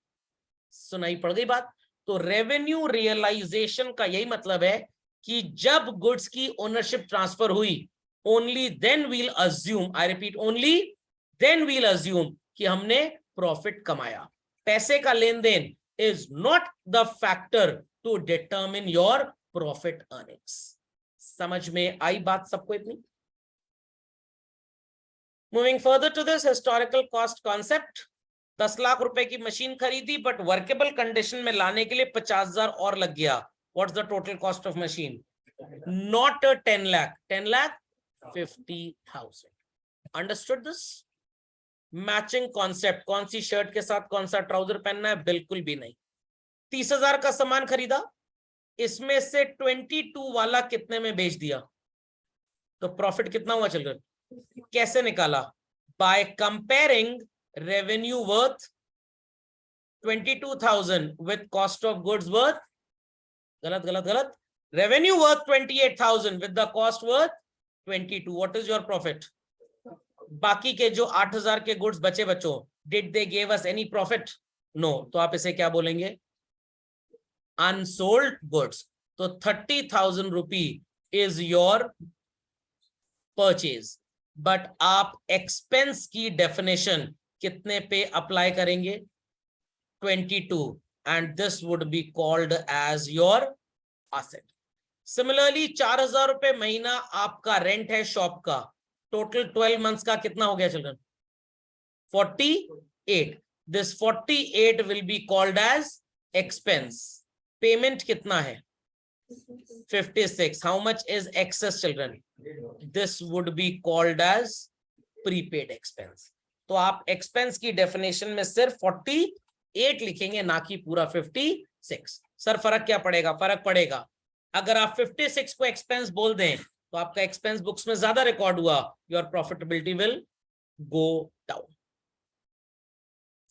सुनाई पड़ गई बात? तो रेवेन्यू रियलाइजेशन का यही मतलब है कि जब गुड्स की ओनरशिप ट्रांसफर हुई, only then we'll assume, I repeat, only then we'll assume कि हमने प्रॉफिट कमाया. पैसे का लेन then is not the factor to determine your profit earnings. समझ में आई बात सबको इतनी? Moving further to this historical cost concept. 10 lakh रुपए की मशीन खरीदी, बट वर्केबल कंडीशन में लाने के लिए 50,000 और लग गया. What's the total cost of machine? Not 10 lakh. 10 lakh 50,000. Understood this? Matching concept. कौन सी शर्ट के साथ कौन सा ट्राउजर पहनना है? बिल्कुल भी नहीं. 30,000 का सामान खरीदा, इसमें से 22 वाला कितने में बेच दिया? तो प्रॉफिट कितना हुआ चिल्ड्रन? कैसे निकाला? By comparing revenue worth 22,000 with cost of goods worth, गलत गलत गलत, revenue worth 28,000 with the cost worth 22. What is your profit? बाकी के जो 8,000 के गुड्स बचे बच्चों, did they give us any profit? No. तो आप इसे क्या बोलेंगे? Unsold goods. तो 30,000 rupee is your purchase. But आप एक्सपेंस की डेफिनेशन कितने पे अप्लाई करेंगे? 22. And this would be called as your asset. Similarly 4,000 रुपए महीना आपका रेंट है शॉप का. टोटल 12 मंथ्स का कितना हो गया children? 48. This 48 will be called as expense. Payment कितना है? 56. How much is excess children? This would be called as prepaid expense. तो आप एक्सपेंस की डेफिनेशन में सिर्फ 48 लिखेंगे, ना कि पूरा 56. सर फर्क क्या पड़ेगा? फर्क पड़ेगा. अगर आप 56 को एक्सपेंस बोल दें तो आपका एक्सपेंस बुक्स में ज्यादा रिकॉर्ड हुआ, your profitability will go down.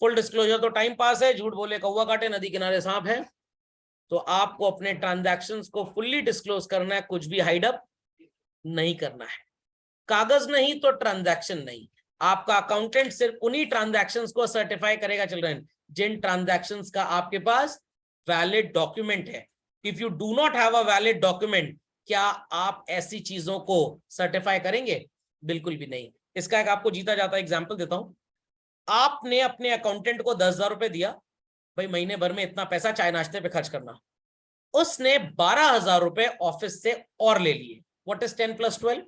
Full disclosure तो टाइम पास है. झूठ बोले कौवा काटे, नदी किनारे सांप है. तो आपको अपने ट्रांजैक्शंस को फुल्ली डिस्क्लोज करना है, कुछ भी हाइड अप नहीं करना है. कागज नहीं तो ट्रांजैक्शन नहीं. आपका अकाउंटेंट सिर्फ उन्हीं ट्रांजैक्शंस को सर्टिफाई करेगा चिल्ड्रन जिन ट्रांजैक्शंस का आपके पास वैलिड डॉक्यूमेंट है. If you do not have a valid document, क्या आप ऐसी चीजों को सर्टिफाई करेंगे? बिल्कुल भी नहीं. इसका एक आपको जीता जाता एग्जांपल देता हूं. आपने अपने अकाउंटेंट को 10,000 रुपए दिया, भाई महीने भर में इतना पैसा चाय नाश्ते पे खर्च करना. उसने 12,000 रुपए ऑफिस से और ले लिए. What is 10 + 12?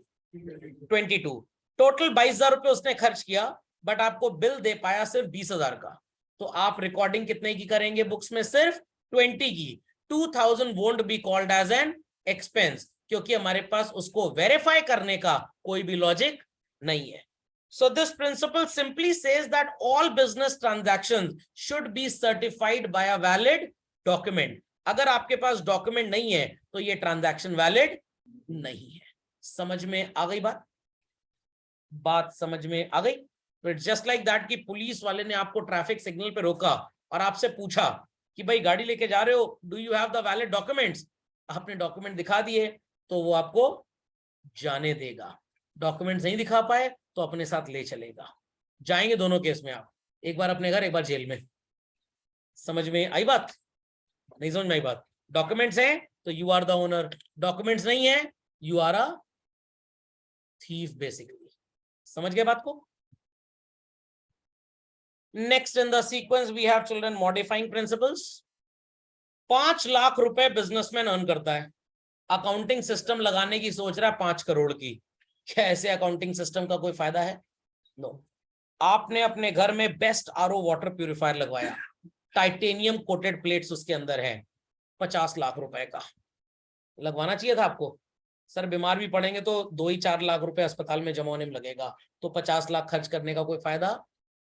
22. टोटल 22,000 रुपए उसने खर्च किया, बट आपको बिल दे पाया सिर्फ 20,000 का. तो आप रिकॉर्डिंग कितने की करेंगे बुक्स में? सिर्फ 20 की. 2000 won't be called as an expense, क्योंकि हमारे पास उसको वेरीफाई करने का कोई भी लॉजिक नहीं है. So this principle simply says that all business transactions should be certified by a valid document. अगर आपके पास डॉक्यूमेंट नहीं है तो ये ट्रांजैक्शन वैलिड नहीं है. समझ में आ गई बात समझ में आ गई. तो इट्स जस्ट लाइक दैट कि पुलिस वाले ने आपको ट्रैफिक सिग्नल पे रोका और आपसे पूछा कि भाई गाड़ी लेके जा रहे हो, do you have the valid documents. आपने डॉक्यूमेंट दिखा दिए तो वो आपको जाने देगा. डॉक्यूमेंट्स नहीं दिखा पाए तो अपने साथ ले चलेगा. जाएंगे दोनों केस में आप, एक बार अपने घर एक बार जेल में. समझ में आई बात? नहीं समझ में आई बात? डॉक्यूमेंट्स हैं तो you are the owner, documents नहीं है you are a thief basically. समझ गए बात को? Next in the sequence we have children modifying principles. 5 lakh रुपए बिजनेसमैन अर्न करता है, अकाउंटिंग सिस्टम लगाने की सोच रहा है 5 करोड़ की. क्या ऐसे अकाउंटिंग सिस्टम का कोई फायदा है? नो. आपने अपने घर में बेस्ट आरओ वाटर प्यूरिफायर लगवाया, टाइटेनियम कोटेड प्लेट्स उसके अंदर है, 50 लाख रुपए का. लगवाना चाहिए था आपको. सर बीमार भी पड़ेंगे तो 2-4 लाख रुपए अस्पताल में जमा होने में लगेगा, तो 50 लाख खर्च करने का कोई फायदा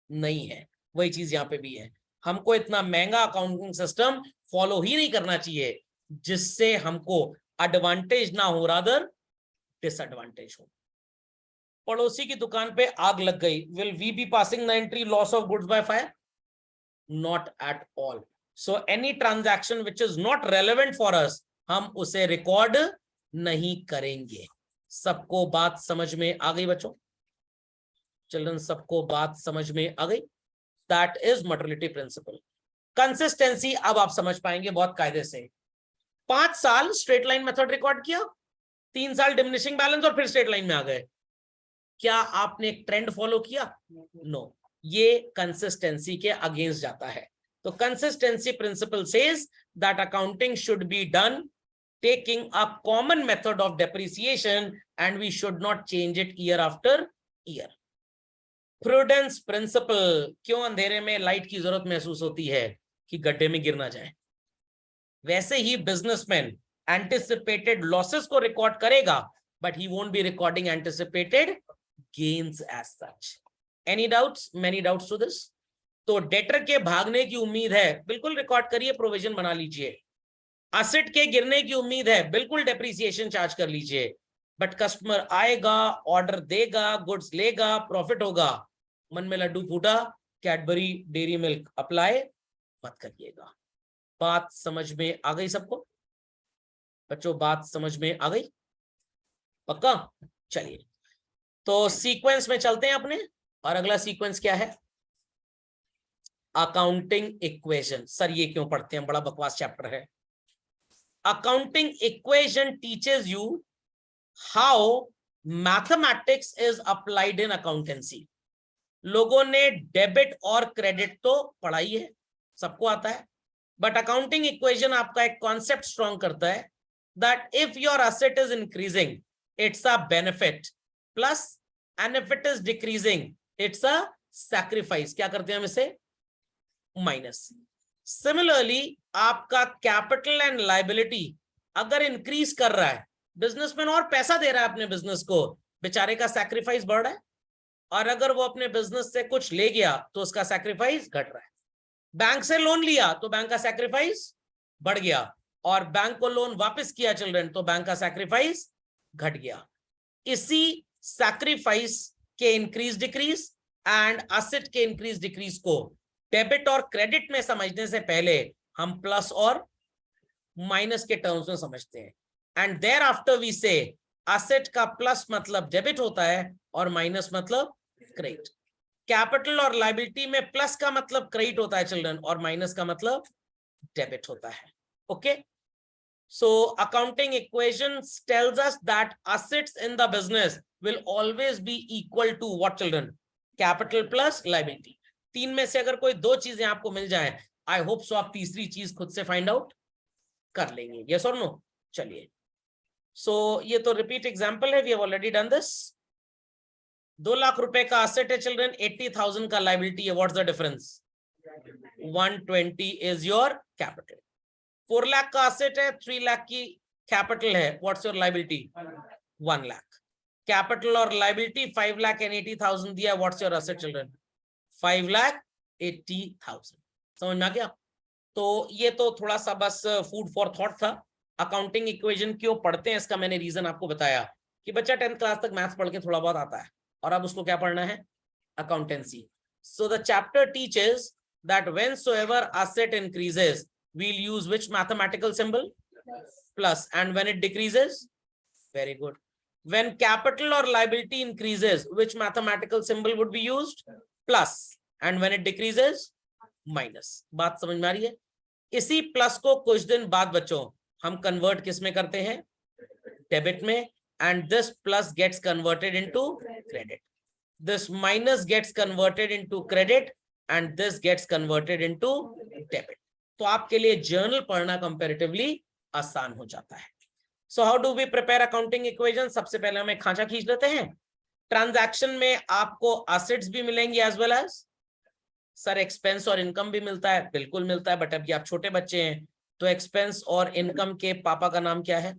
नहीं है. वही चीज यहाँ पे भी है. हमको इतना महंगा अकाउंटिंग सिस्टम फॉलो ही नहीं करना चाहिए जिससे हमको एडवांटेज ना हो, रादर डिसएडवांटेज हो. पड़ोसी की दुकान पे आग लग गई, will we be passing the entry loss of goods by fire? Not at all. So any transaction which is not relevant for us हम उसे रिकॉर्ड नहीं करेंगे. सबको बात समझ में आ गई बच्चों? चिल्ड्रन सबको बात समझ में आ गई? That is materiality principle. Consistency अब आप समझ पाएंगे बहुत कायदे से. 5 साल स्ट्रेट लाइन मेथड रिकॉर्ड किया, 3 साल डिमिनिशिंग बैलेंस और फिर स्ट्रेट लाइन में आ गए. क्या आपने एक ट्रेंड फॉलो किया? नो. ये कंसिस्टेंसी के अगेंस्ट जाता है. तो consistency principle says that accounting should be done taking a common method of depreciation and we should not change it year after year. Prudence principle. क्यों अंधेरे में लाइट की जरूरत महसूस होती है? कि गड्ढे में गिर ना जाए. वैसे ही बिजनेसमैन एंटिसिपेटेड लॉसेस को रिकॉर्ड करेगा but he won't be recording anticipated gains as such. Any doubts? Many doubts to this? तो डेटर के भागने की उम्मीद है, बिल्कुल रिकॉर्ड करिए, प्रोविजन बना लीजिए. एसेट के गिरने की उम्मीद है, बिल्कुल डेप्रिसिएशन चार्ज कर लीजिए. बट कस्टमर आएगा, ऑर्डर देगा, गुड्स लेगा, प्रॉफिट होगा, मन में लड्डू फूटा, कैडबरी डेयरी मिल्क अप्लाई मत करिएगा. बात समझ में आ गई सबको बच्चों? बात समझ में आ गई? पक्का? चलिए तो सीक्वेंस में चलते हैं अपने. और अगला सीक्वेंस क्या है? Accounting equation. सर ये क्यों पढ़ते हैं, बड़ा बकवास चैप्टर है. Accounting equation teaches you how mathematics is applied in accountancy. लोगों ने डेबिट और क्रेडिट तो पढ़ाई है, सबको आता है, बट अकाउंटिंग इक्वेशन आपका एक कॉन्सेप्ट स्ट्रॉन्ग करता है that if your asset is increasing it's a benefit plus, and if it is decreasing it's a sacrifice. क्या करते हैं हम इसे? माइनस. सिमिलरली आपका कैपिटल एंड लायबिलिटी अगर इंक्रीज कर रहा है, बिजनेसमैन और पैसा दे रहा है अपने बिजनेस को, बेचारे का सैक्रिफाइस बढ़ रहा है. और अगर वो अपने बिजनेस से कुछ ले गया तो उसका सैक्रिफाइस घट रहा है. बैंक से लोन लिया तो बैंक का सैक्रिफाइस बढ़ गया, और बैंक को लोन वापस किया चिल्ड्रन तो बैंक का सैक्रिफाइस घट गया. इसी सैक्रिफाइस के इंक्रीज डिक्रीज एंड एसेट के इंक्रीज डिक्रीज को डेबिट और क्रेडिट में समझने से पहले हम प्लस और माइनस के टर्म्स में समझते हैं. एंड देयर आफ्टर वी से एसेट का प्लस मतलब डेबिट होता है और माइनस मतलब क्रेडिट. कैपिटल और लायबिलिटी में प्लस का मतलब क्रेडिट होता है चिल्ड्रन और माइनस का मतलब डेबिट होता है. Okay. So accounting equations tells us that assets in the business will always be equal to what children? Capital plus liability. 3 में से अगर कोई 2 चीजें आपको मिल जाए, आई होप सो आप तीसरी चीज खुद से फाइंड आउट कर लेंगे. यस और नो? चलिए सो ये तो रिपीट एग्जांपल है, we have already done this. 2 lakh रुपए का एसेट है चिल्ड्रन, 80,000 का लायबिलिटी है. What's the difference? 120 is your capital. 4 lakh का असेट है, 3 लाख की कैपिटल है, what's your liability? 1 lakh. Capital और लाइबिलिटी 5,80,000 दिया, व्हाट्स योर असेट चिल्ड्रन? 5,80,000। समझ में आ गया? तो ये तो थोड़ा सा बस फूड फॉर थॉट था। अकाउंटिंग इक्वेशन क्यों पढ़ते हैं इसका मैंने रीजन आपको बताया कि बच्चा 10th क्लास तक मैथ्स पढ़ के थोड़ा बहुत आता है और अब उसको क्या पढ़ना है? Accountancy. So the chapter teaches that whensoever asset increases we'll use which mathematical symbol? Plus. And when it decreases? Very good. When capital or liability increases which mathematical symbol would be used? Plus. And when it decreases? Minus. बात समझ में आ रही है? इसी प्लस को कुछ दिन बाद बच्चों हम कन्वर्ट किस में करते हैं? डेबिट में। and this plus gets converted into credit. This minus gets converted into credit and this gets converted into debit. तो आपके लिए जर्नल पढ़ना कंपैरेटिवली आसान हो जाता है। So how do we prepare accounting equation? सबसे पहले हम एक खांचा खींच लेते हैं। ट्रांजैक्शन में आपको असेट्स भी मिलेंगे as well as sir expense और इनकम भी मिलता है, बिल्कुल मिलता है, बट अभी आप छोटे बच्चे हैं तो एक्सपेंस और इनकम के पापा का नाम क्या है?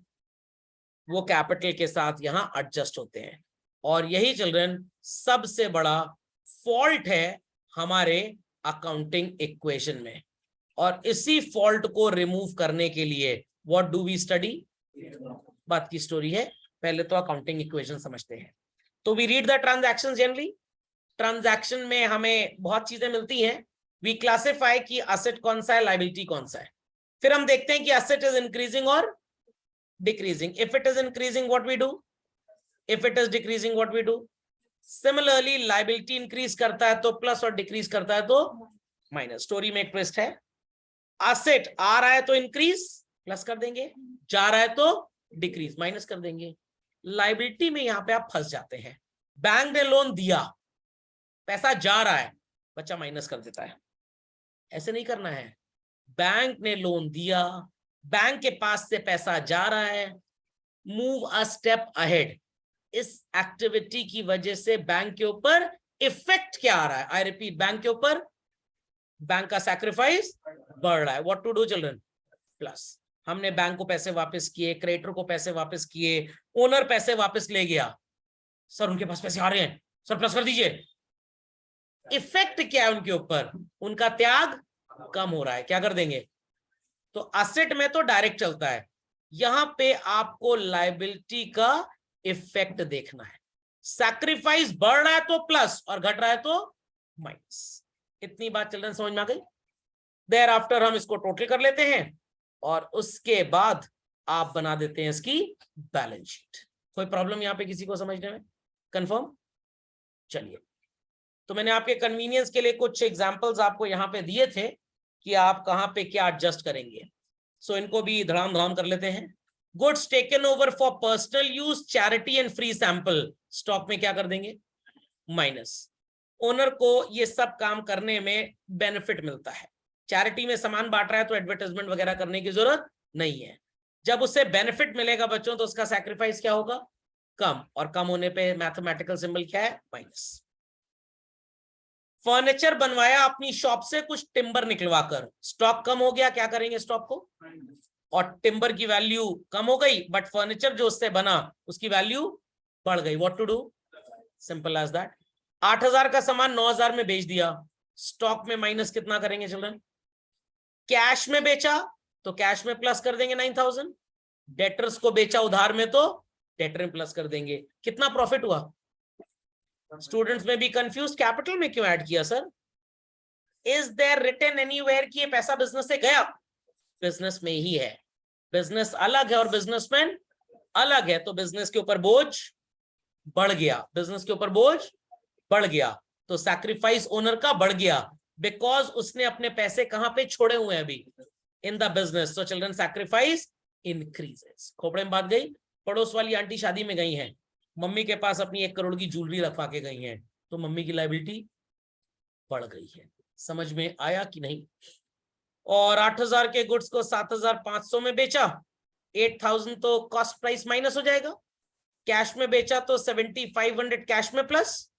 वो कैपिटल के साथ यहाँ एडजस्ट होते हैं। और यही चिल्ड्रन सबसे बड़ा फॉल्ट है हमारे अकाउंटिंग इक्वेशन में। और इसी फॉल्ट को रिमूव करने के लिए व्हाट डू वी स्टडी? बात की स्टोरी है, पहले तो अकाउंटिंग इक्वेशन समझते हैं। तो we read the transactions generally. Transaction में हमें बहुत चीजें मिलती हैं। वी क्लासिफाई कि असेट कौन सा है, लायबिलिटी कौन सा है। फिर हम देखते हैं कि असेट इज इंक्रीजिंग और decreasing. If it is increasing what we do, if it is decreasing what we do. Similarly liability increase करता है तो प्लस और डिक्रीज करता है तो माइनस। स्टोरी में एक ट्विस्ट है, असेट आ रहा है तो इंक्रीज प्लस कर देंगे, जा रहा है तो डिक्रीज माइनस कर देंगे। लायबिलिटी में यहां पे आप फंस जाते हैं। बैंक ने लोन दिया, पैसा जा रहा है, बच्चा माइनस कर देता है। ऐसे नहीं करना है। बैंक ने लोन दिया, बैंक के पास से पैसा जा रहा है, मूव अ स्टेप अहेड। इस एक्टिविटी की वजह से बैंक के ऊपर इफेक्ट क्या आ रहा है? आई रिपीट, बैंक के ऊपर बैंक का सैक्रिफाइस बढ़ रहा है। What to do children? Plus. हमने बैंक को पैसे वापस किए, क्रेडिटर को पैसे वापस किए, ओनर पैसे वापस ले गया। सर उनके पास पैसे आ रहे हैं, सर प्लस कर दीजिए। इफेक्ट क्या है उनके ऊपर? उनका त्याग कम हो रहा है, क्या कर देंगे? तो असेट में तो डायरेक्ट चलता है, यहां पे आपको लायबिलिटी का इफेक्ट देखना है। सैक्रिफाइस बढ़ रहा है तो प्लस और घट रहा है तो माइनस। इतनी बात चिल्ड्रन समझ में आ गई? देयर आफ्टर हम इसको टोटल कर लेते हैं और उसके बाद आप बना देते हैं इसकी बैलेंस शीट। कोई प्रॉब्लम यहां पे किसी को समझने में? कंफर्म? चलिए, तो मैंने आपके कन्वीनियंस के लिए कुछ एग्जांपल्स आपको यहां पे दिए थे कि आप कहां पे क्या एडजस्ट करेंगे। सो इनको भी धड़ाम कर लेते हैं। Goods taken over for personal use, charity and free sample, stock में क्या कर देंगे? माइनस। ओनर को ये सब काम करने में बेनिफिट मिलता है। चैरिटी में सामान बांट रहा है तो एडवर्टाइजमेंट वगैरह करने की जरूरत नहीं है। जब उससे बेनिफिट मिलेगा बच्चों तो उसका सैक्रिफाइस क्या होगा? कम। और कम होने पे मैथमेटिकल सिंबल क्या है? माइनस। फर्नीचर बनवाया अपनी शॉप से कुछ टिम्बर निकलवाकर, स्टॉक कम हो गया, क्या करेंगे स्टॉक को? और टिम्बर की वैल्यू कम हो गई बट फर्नीचर जो उससे बना उसकी वैल्यू बढ़ गई। What to do? Simple as that. 8,000 का सामान 9,000 में बेच दिया, स्टॉक में माइनस कितना करेंगे चिल्ड्रन? कैश में बेचा तो कैश में प्लस कर देंगे 9,000, डेटर्स को बेचा उधार में तो डेटर में प्लस कर देंगे। कितना प्रॉफिट हुआ? स्टूडेंट्स में भी कंफ्यूज, कैपिटल में क्यों ऐड किया sir? Is there written anywhere कि ये पैसा बिजनेस से गया? बिजनेस में ही है। बिजनेस अलग है और बिजनेसमैन अलग है, तो बिजनेस के ऊपर बोझ बढ़ गया, बिजनेस के ऊपर बोझ बढ़ गया, तो सैक्रिफाइस ओनर का बढ़ गया बिकॉज उसने अपने पैसे कहां पे छोड़े हुए हैं अभी? In the business. So children sacrifice increases. खोपड़े में बात गई। पड़ोस वाली आंटी शादी में गई हैं, मम्मी के पास अपनी 1 करोड़ की ज्वेलरी रखवा के गई हैं, तो मम्मी की लायबिलिटी बढ़ गई है। समझ में आया कि नहीं? और 8,000 के गुड्स को 7,500 में बेचा, 8,000 तो कॉस्ट प्राइस माइनस हो जाएगा। कैश में बेचा तो 7,500 कैश में प्लस,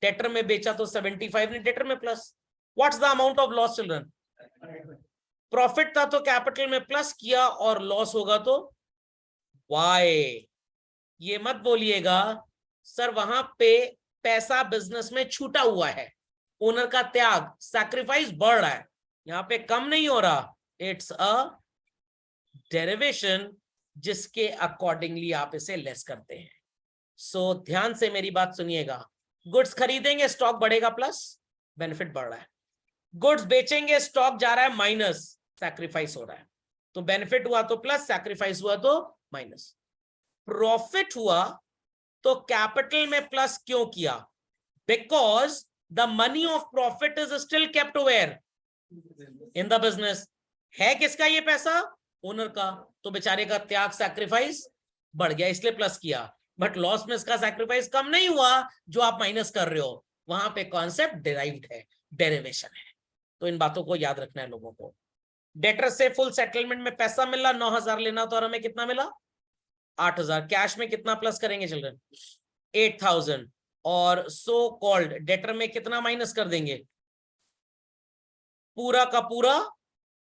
डेटर में बेचा तो 7,500 डेटर में plus. What's the amount of loss children? Profit था तो कैपिटल में प्लस किया और लॉस होगा तो वाई। ये मत बोलिएगा सर वहां पे पैसा बिजनेस में छूटा हुआ है, ओनर का त्याग सैक्रिफाइस बढ़ रहा है, यहां पे कम नहीं हो रहा, इट्स अ डेरिवेशन जिसके अकॉर्डिंगली आप इसे लेस करते हैं। सो ध्यान से मेरी बात सुनिएगा, गुड्स खरीदेंगे स्टॉक बढ़ेगा प्लस, बेनिफिट बढ़ रहा है, गुड्स बेचेंगे स्टॉक जा रहा है माइनस, सैक्रिफाइस हो रहा है, तो बेनिफिट हुआ तो प्लस, सैक्रिफाइस हुआ तो माइनस। प्रॉफिट हुआ तो कैपिटल में प्लस क्यों किया? Because the money of profit is still kept where in the business. है किसका ये पैसा? ओनर का, तो बेचारे का त्याग सैक्रिफाइस बढ़ गया इसलिए प्लस किया, बट लॉस में इसका सैक्रिफाइस कम नहीं हुआ जो आप माइनस कर रहे हो, वहां पे कॉन्सेप्ट डिराइव्ड है, डेरिवेशन है। तो इन बातों को याद रखना है लोगों को। डेटर से फुल सेटलमेंट में पैसा मिला 9,000 लेना, तो और हमें कितना मिला 8,000। कैश में कितना प्लस करेंगे चिल्ड्रन? 8,000। और सो कॉल्ड डेटर में कितना माइनस कर देंगे? पूरा का पूरा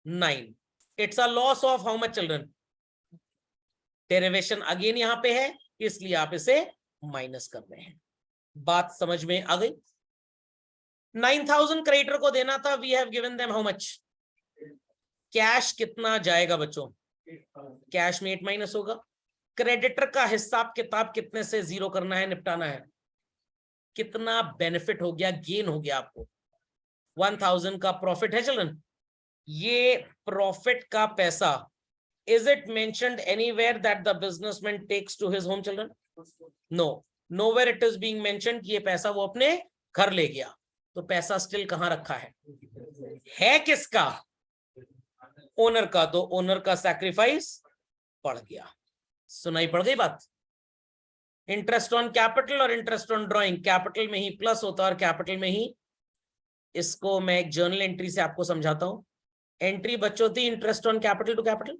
9। It's a loss of how much children? Derivation again यहां पे है, इसलिए आप इसे माइनस कर रहे हैं। बात समझ में आ गई? 9,000 क्रेडिटर को देना था, we have given them how much? Cash कितना जाएगा बच्चों? कैश में 8 माइनस होगा। क्रेडिटर का हिसाब किताब कितने से जीरो करना है, निपटाना है? कितना बेनिफिट हो गया, गेन हो गया आपको? 1,000 का प्रॉफिट है चिल्ड्रन, ये प्रॉफिट का पैसा is it mentioned anywhere that the businessman takes to his home children? No, nowhere it is being mentioned कि ये पैसा वो अपने घर ले गया। तो पैसा स्टिल कहां रखा है किसका? ओनर का, तो ओनर का सैक्रिफाइस पड़ गया। सुनाई पड़ गई बात? इंटरेस्ट ऑन कैपिटल और इंटरेस्ट ऑन ड्रॉइंग, कैपिटल में ही प्लस होता है और कैपिटल में ही, इसको मैं एक जर्नल एंट्री से आपको समझाता हूं। एंट्री बच्चों थी interest on capital to capital.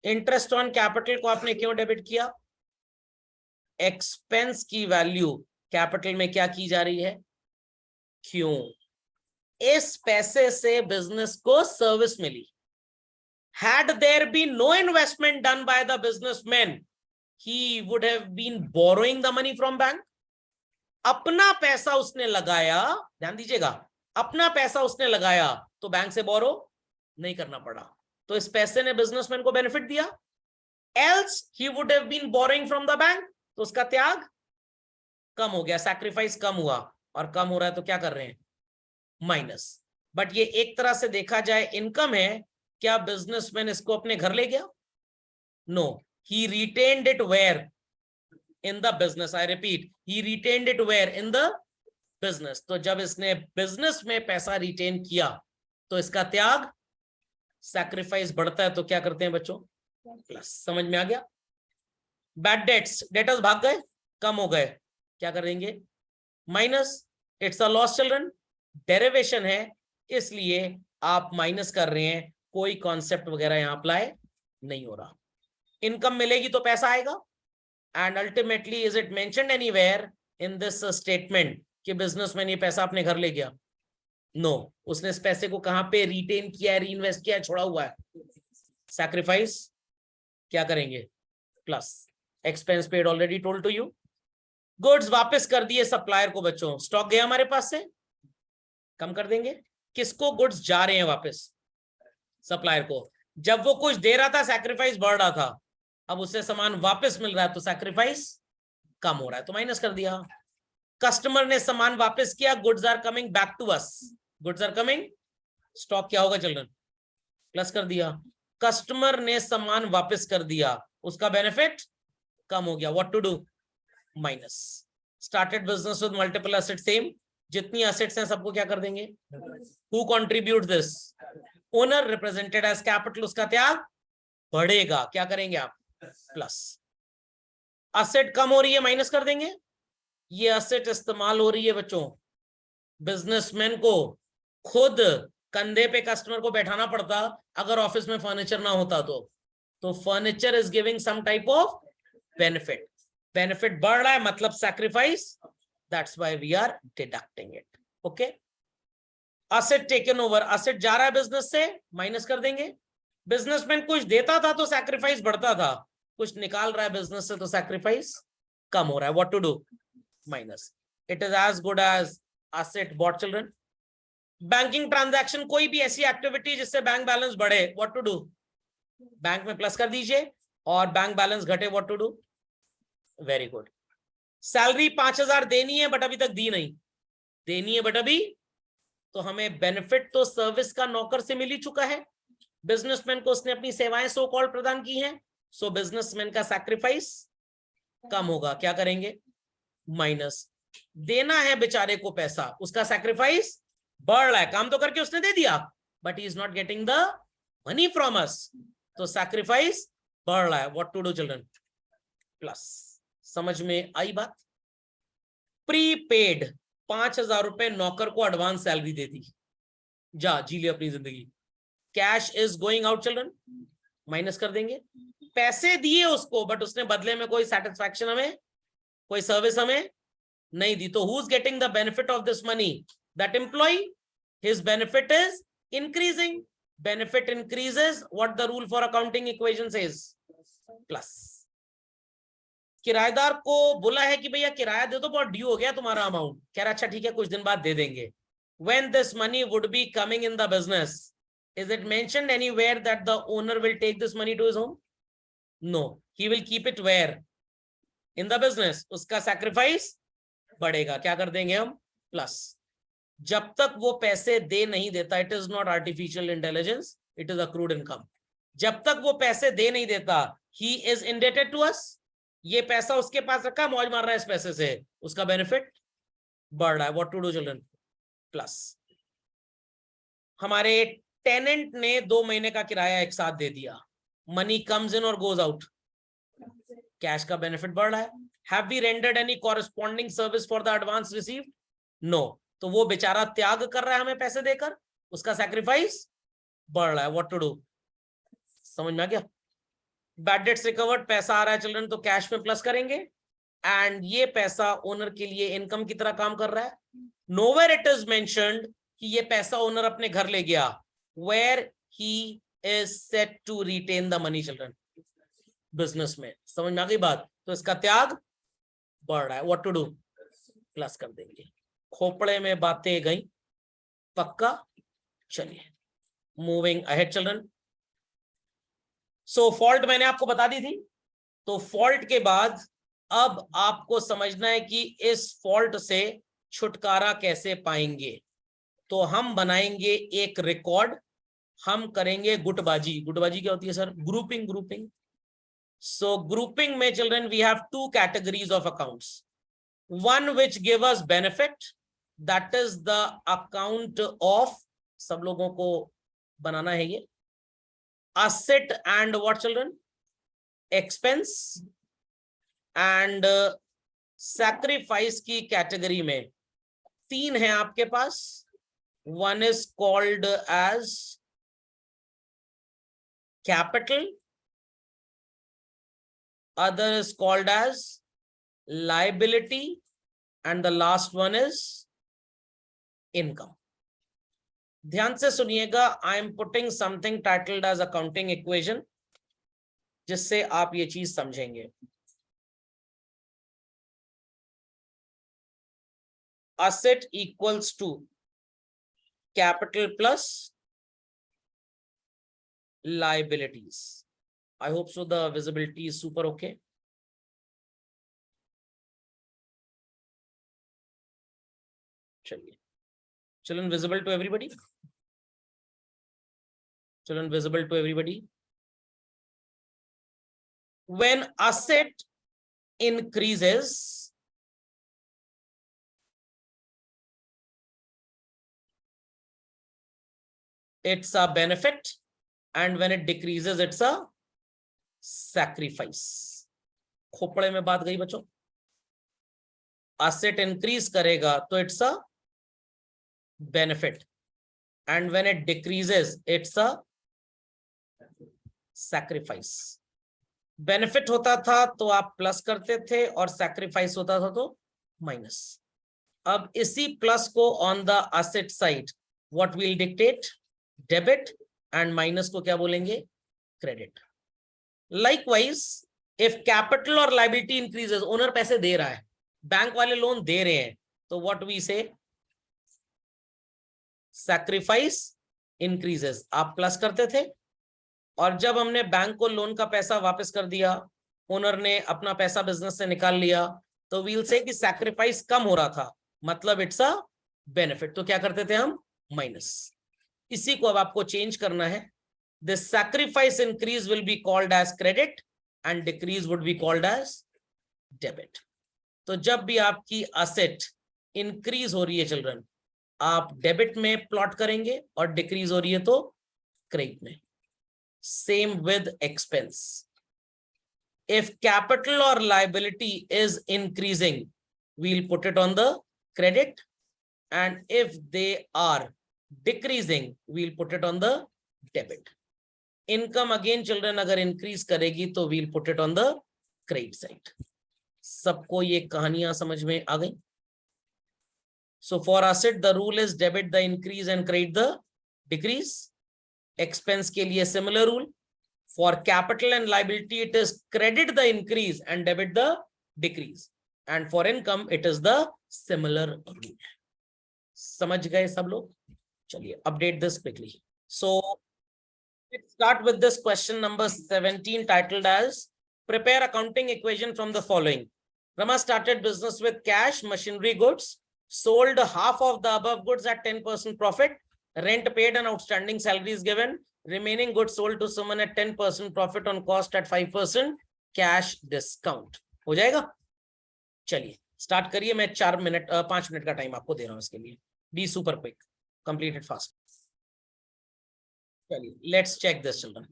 Interest on capital को आपने क्यों डेबिट किया? एक्सपेंस की वैल्यू कैपिटल में क्या की जा रही है? क्यों? इस पैसे से बिजनेस को सर्विस मिली। Had there been no investment done by the businessman, he would have been borrowing the money from bank. अपना पैसा उसने लगाया, ध्यान दीजिएगा, अपना पैसा उसने लगाया तो बैंक से बोरो नहीं करना पड़ा, तो इस पैसे ने बिजनेसमैन को बेनिफिट दिया। Else he would have been borrowing from the bank, तो उसका त्याग कम हो गया, सैक्रिफाइस कम हुआ, और कम हो रहा है तो क्या कर रहे हैं? माइनस। बट ये एक तरह से देखा जाए इनकम है। क्या बिजनेसमैन इसको अपने घर ले गया? No, he retained it where? In the business. I repeat, he retained it where? In the business. तो जब इसने बिजनेस में पैसा रिटेन किया तो इसका त्याग, सैक्रिफाइस बढ़ता है तो क्या करते हैं बच्चों? प्लस। समझ में आ गया? बैड डेट्स, डेटर्स भाग गए, कम हो गए, क्या करेंगे? Minus. It's a loss children, derivation है इसलिए आप माइनस कर रहे हैं, कोई कॉन्सेप्ट वगैरह यहां अप्लाई नहीं हो रहा। इनकम मिलेगी तो पैसा आएगा, and ultimately is it mentioned anywhere in this statement कि बिजनेसमैन ये पैसा अपने घर ले गया? नो, उसने इस पैसे को कहां पे रिटेन किया है, रीइन्वेस्ट किया है, छोड़ा हुआ है? सैक्रिफाइस क्या करेंगे? Plus. Expense paid already told to you. Goods वापस कर दिए सप्लायर को बच्चों, स्टॉक गया हमारे पास से, कम कर देंगे। किसको गुड्स जा रहे हैं वापस? सप्लायर को। जब वो कुछ दे रहा था सैक्रिफाइस बढ़ रहा था, अब उससे सामान वापस मिल रहा है तो सैक्रिफाइस कम हो रहा है तो माइनस कर दिया। कस्टमर ने सामान वापस किया, goods are coming back to us, goods are coming, stock क्या होगा चिल्ड्रन? प्लस कर दिया। कस्टमर ने सामान वापस कर दिया, उसका बेनिफिट कम हो गया, what to do? Minus. Started business with multiple asset, same, जितनी एसेट्स हैं सबको क्या कर देंगे? Who contribute this? Owner, represented as capital, उसका त्याग बढ़ेगा, क्या करेंगे आप? प्लस। एसेट कम हो रही है, माइनस कर देंगे। ये एसेट इस्तेमाल हो रही है बच्चों, बिजनेसमैन को खुद कंधे पे कस्टमर को बैठाना पड़ता अगर ऑफिस में फर्नीचर ना होता तो furniture is giving some type of benefit. Benefit बढ़ रहा है मतलब sacrifice, that's why we are deducting it. Okay, asset taken over, asset जा रहा है बिजनेस से, माइनस कर देंगे। बिजनेसमैन कुछ देता था तो सैक्रिफाइस बढ़ता था, कुछ निकाल रहा है बिजनेस से तो सैक्रिफाइस कम हो रहा है। What to do? Minus. It is as good as asset bought children. Banking transaction, कोई भी ऐसी एक्टिविटी जिससे बैंक बैलेंस बढ़े, व्हाट टू डू? बैंक में प्लस कर दीजिए, और बैंक बैलेंस घटे, what to do? Very good. Salary 5,000 देनी है बट अभी तक दी नहीं, देनी है बट अभी, तो हमें बेनिफिट तो सर्विस का नौकर से मिल ही चुका है, बिजनेसमैन को उसने अपनी सेवाएं सो कॉल्ड प्रदान की हैं, सो बिजनेसमैन का सैक्रिफाइस कम होगा। क्या करेंगे? माइनस। देना है बेचारे को पैसा, उसका सैक्रिफाइस बढ़ रहा है, काम तो करके उसने दे दिया but he is not getting the money from us, तो सैक्रिफाइस बढ़ रहा है। What to do children? Plus. समझ में आई बात? प्रीपेड 5,000 रुपए नौकर को एडवांस सैलरी दे दी, जा जी ले अपनी जिंदगी। Cash is going out children, minus कर देंगे। पैसे दिए उसको बट उसने बदले में कोई सेटिस्फैक्शन हमें, कोई सर्विस हमें नहीं दी, तो who is getting the benefit of this money? That employ, his benefit is increasing. Benefit increases, what the rule for accounting equation says? Plus. किराएदार को बोला है कि भैया किराया दे दो, बहुत ड्यू हो गया तुम्हारा अमाउंट, कह रहा अच्छा ठीक है कुछ दिन बाद दे देंगे। When this money would be coming in the business, is it mentioned anywhere that the owner will take this money to his home? No, he will keep it where? In the business. उसका sacrifice बढ़ेगा, क्या कर देंगे हम? प्लस। जब तक वो पैसे दे नहीं देता, it is not artificial intelligence, it is accrued income. जब तक वो पैसे दे नहीं देता, he is indebted to us, ये पैसा उसके पास रखा, मौज मार रहा है इस पैसे से, उसका बेनिफिट बढ़ रहा है। What to do children? Plus. हमारे टेनेंट ने 2 महीने का किराया एक साथ दे दिया, मनी कम्स इन और गोज आउट, कैश का बेनिफिट बढ़ रहा है। Have we rendered any corresponding service for the advance received? No, तो वो बेचारा त्याग कर रहा है हमें पैसे देकर, उसका सैक्रिफाइस बढ़ रहा है। What to do? समझ में आ गया? बैड डेट्स रिकवर्ड, पैसा आ रहा है चिल्ड्रन, तो कैश में प्लस करेंगे, एंड ये पैसा ओनर के लिए इनकम की तरह काम कर रहा है। नोवेयर इट इज मेंशन्ड कि ये पैसा ओनर अपने घर ले गया, where he is set to retain the money children? Business में। समझ में आ गई बात? तो इसका त्याग बढ़ रहा है। What to do? प्लस कर देंगे। खोपड़े में बातें गई, पक्का? चलिए मूविंग अहेड चिल्ड्रन। सो फॉल्ट मैंने आपको बता दी थी, तो फॉल्ट के बाद अब आपको समझना है कि इस फॉल्ट से छुटकारा कैसे पाएंगे। तो हम बनाएंगे एक रिकॉर्ड, हम करेंगे गुटबाजी। गुटबाजी क्या होती है sir? Grouping. Grouping. So grouping में children we have 2 categories of accounts, one which give us benefit, that is the account of, सब लोगों को बनाना है ये, asset and what children? Expense, and sacrifice की कैटेगरी में 3 है आपके पास। one is called as capital, other is called as liability, and the last one is income. ध्यान से सुनिएगा, I am putting something titled as accounting equation, जिससे आप ये चीज समझेंगे। asset equals to capital plus liabilities. I hope so the visibility is super okay. चलिए, children visible to everybody? Children visible to everybody? When asset increases, it's a benefit, and when it decreases, it's a sacrifice. Khopde में बात गई बच्चों। asset increase करेगा तो it's a benefit, and when it decreases, it's a sacrifice. Benefit होता था तो आप प्लस करते थे, और सैक्रिफाइस होता था तो माइनस। अब इसी प्लस को on the asset side what will dictate debit and minus को क्या बोलेंगे क्रेडिट. लाइकवाइज इफ कैपिटल और लाइबिलिटी इंक्रीजेस, ओनर पैसे दे रहा है, बैंक वाले लोन दे रहे हैं, तो व्हाट वी से सैक्रिफाइस इंक्रीजेस. आप प्लस करते थे और जब हमने बैंक को लोन का पैसा वापस कर दिया, ओनर ने अपना पैसा बिजनेस से निकाल लिया, तो वील से कि सैक्रिफाइस कम हो रहा था, मतलब इट्स अ बेनिफिट. तो क्या करते थे हम माइनस. इसी को अब आपको चेंज करना है. This sacrifice increase will be called as credit and decrease would be called as debit. तो जब भी आपकी असेट इंक्रीज हो रही है चिल्ड्रन, आप डेबिट में प्लॉट करेंगे और डिक्रीज हो रही है तो क्रेडिट में. Same with expense. If capital or liability is increasing, we'll put it on the credit, and if they are decreasing, we'll put it on the debit. Income again children अगर increase करेगी तो we'll put it on the credit side. सबको ये कहानियां समझ में आ गई? So for asset the rule is debit the increase and credit the decrease. Expense के लिए similar rule. For capital and liability, it is credit the increase and debit the decrease. And for income, it is the similar rule. समझ गए सब लोग? चलिए, update this quickly. So, let's start with this question number 17 titled as prepare accounting equation from the following. Rama started business with cash, machinery, goods, sold half of the above goods at 10% profit, rent paid and outstanding salaries given, remaining goods sold to someone at 10% profit on cost at 5% cash discount. हो जाएगा? चलिए स्टार्ट करिए. मैं 5 मिनट का टाइम आपको दे रहा हूं इसके लिए. Be super quick, complete it fast. चलिए let's check this children.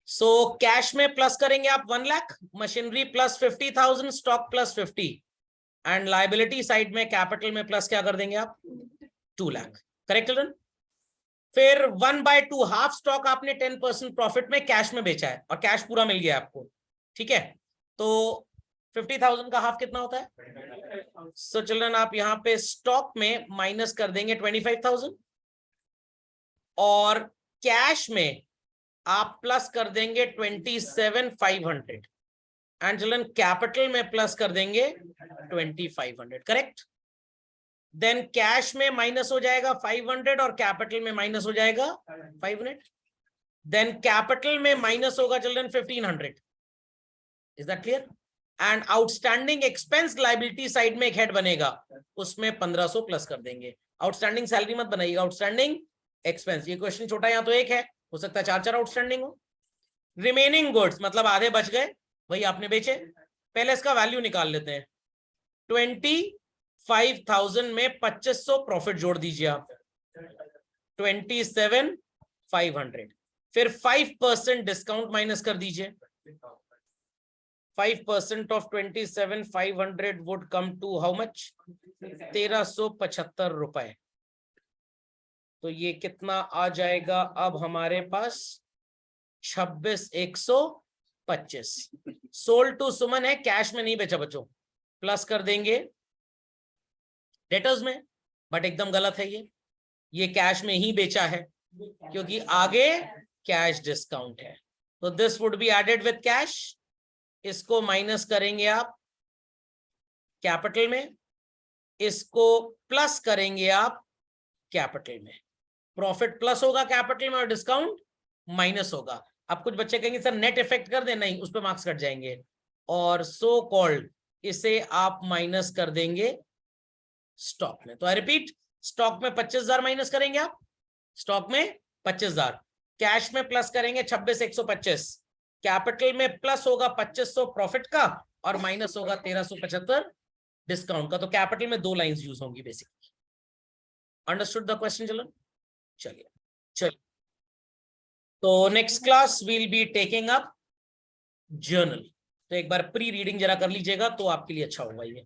So cash में प्लस करेंगे आप 1 lakh, machinery plus 50,000, stock plus 50, and liability side में कैपिटल में प्लस क्या कर देंगे आप 2 लाख. Correct children? फिर 1/2 हाफ स्टॉक आपने 10% प्रॉफिट में कैश में बेचा है और कैश पूरा मिल गया आपको. ठीक है, तो 50,000 का हाफ कितना होता है? सो चिल्ड्रन आप यहां पे स्टॉक में माइनस कर देंगे 25,000 और कैश में आप प्लस कर देंगे 27,500 एंड चिल्ड्रन कैपिटल में प्लस कर देंगे 2,500. करेक्ट? देन कैश में माइनस हो जाएगा 500 और कैपिटल में माइनस हो जाएगा 500. देन कैपिटल में माइनस होगा children 1,500. Is that clear? And outstanding expense liability side में एक हेड बनेगा, उसमें 1,500 प्लस कर देंगे. आउटस्टैंडिंग सैलरी मत बनाइएगा, आउटस्टैंडिंग एक्सपेंस. ये क्वेश्चन छोटा, यहां तो एक है, हो सकता है 4 आउटस्टैंडिंग हो. रिमेनिंग गुड्स मतलब आधे बच गए, वही आपने बेचे. पहले इसका वैल्यू निकाल लेते हैं. 25,000 में 2,500 प्रॉफिट जोड़ दीजिए आप, 27,500. फिर 5% डिस्काउंट माइनस कर दीजिए. 5% of 27,500 would come to how much? 1,375 रुपए. तो ये कितना आ जाएगा अब हमारे पास? 26,125. सोल्ड टू सुमन है, कैश में नहीं बेचा बच्चों, प्लस कर देंगे डेटर्स में, बट एकदम गलत है ये कैश में ही बेचा है क्योंकि आगे कैश डिस्काउंट है. तो this would be added with cash. इसको माइनस करेंगे आप कैपिटल में, इसको प्लस करेंगे आप कैपिटल में. प्रॉफिट प्लस होगा कैपिटल में और डिस्काउंट माइनस होगा. अब कुछ बच्चे कहेंगे सर नेट इफेक्ट कर दे, नहीं, उस पर मार्क्स कट जाएंगे. और सो कॉल्ड इसे आप माइनस कर देंगे स्टॉक में. तो आई रिपीट, स्टॉक में 25,000 माइनस करेंगे आप, स्टॉक में 25,000, कैश में प्लस करेंगे 26,125, कैपिटल में प्लस होगा 2,500 प्रॉफिट का और माइनस होगा 1,375 डिस्काउंट का. तो कैपिटल में 2 लाइंस यूज होंगी basically. Understood the question children? चलिए तो next class will be taking up journal. तो एक बार प्री रीडिंग जरा कर लीजिएगा तो आपके लिए अच्छा होगा ये.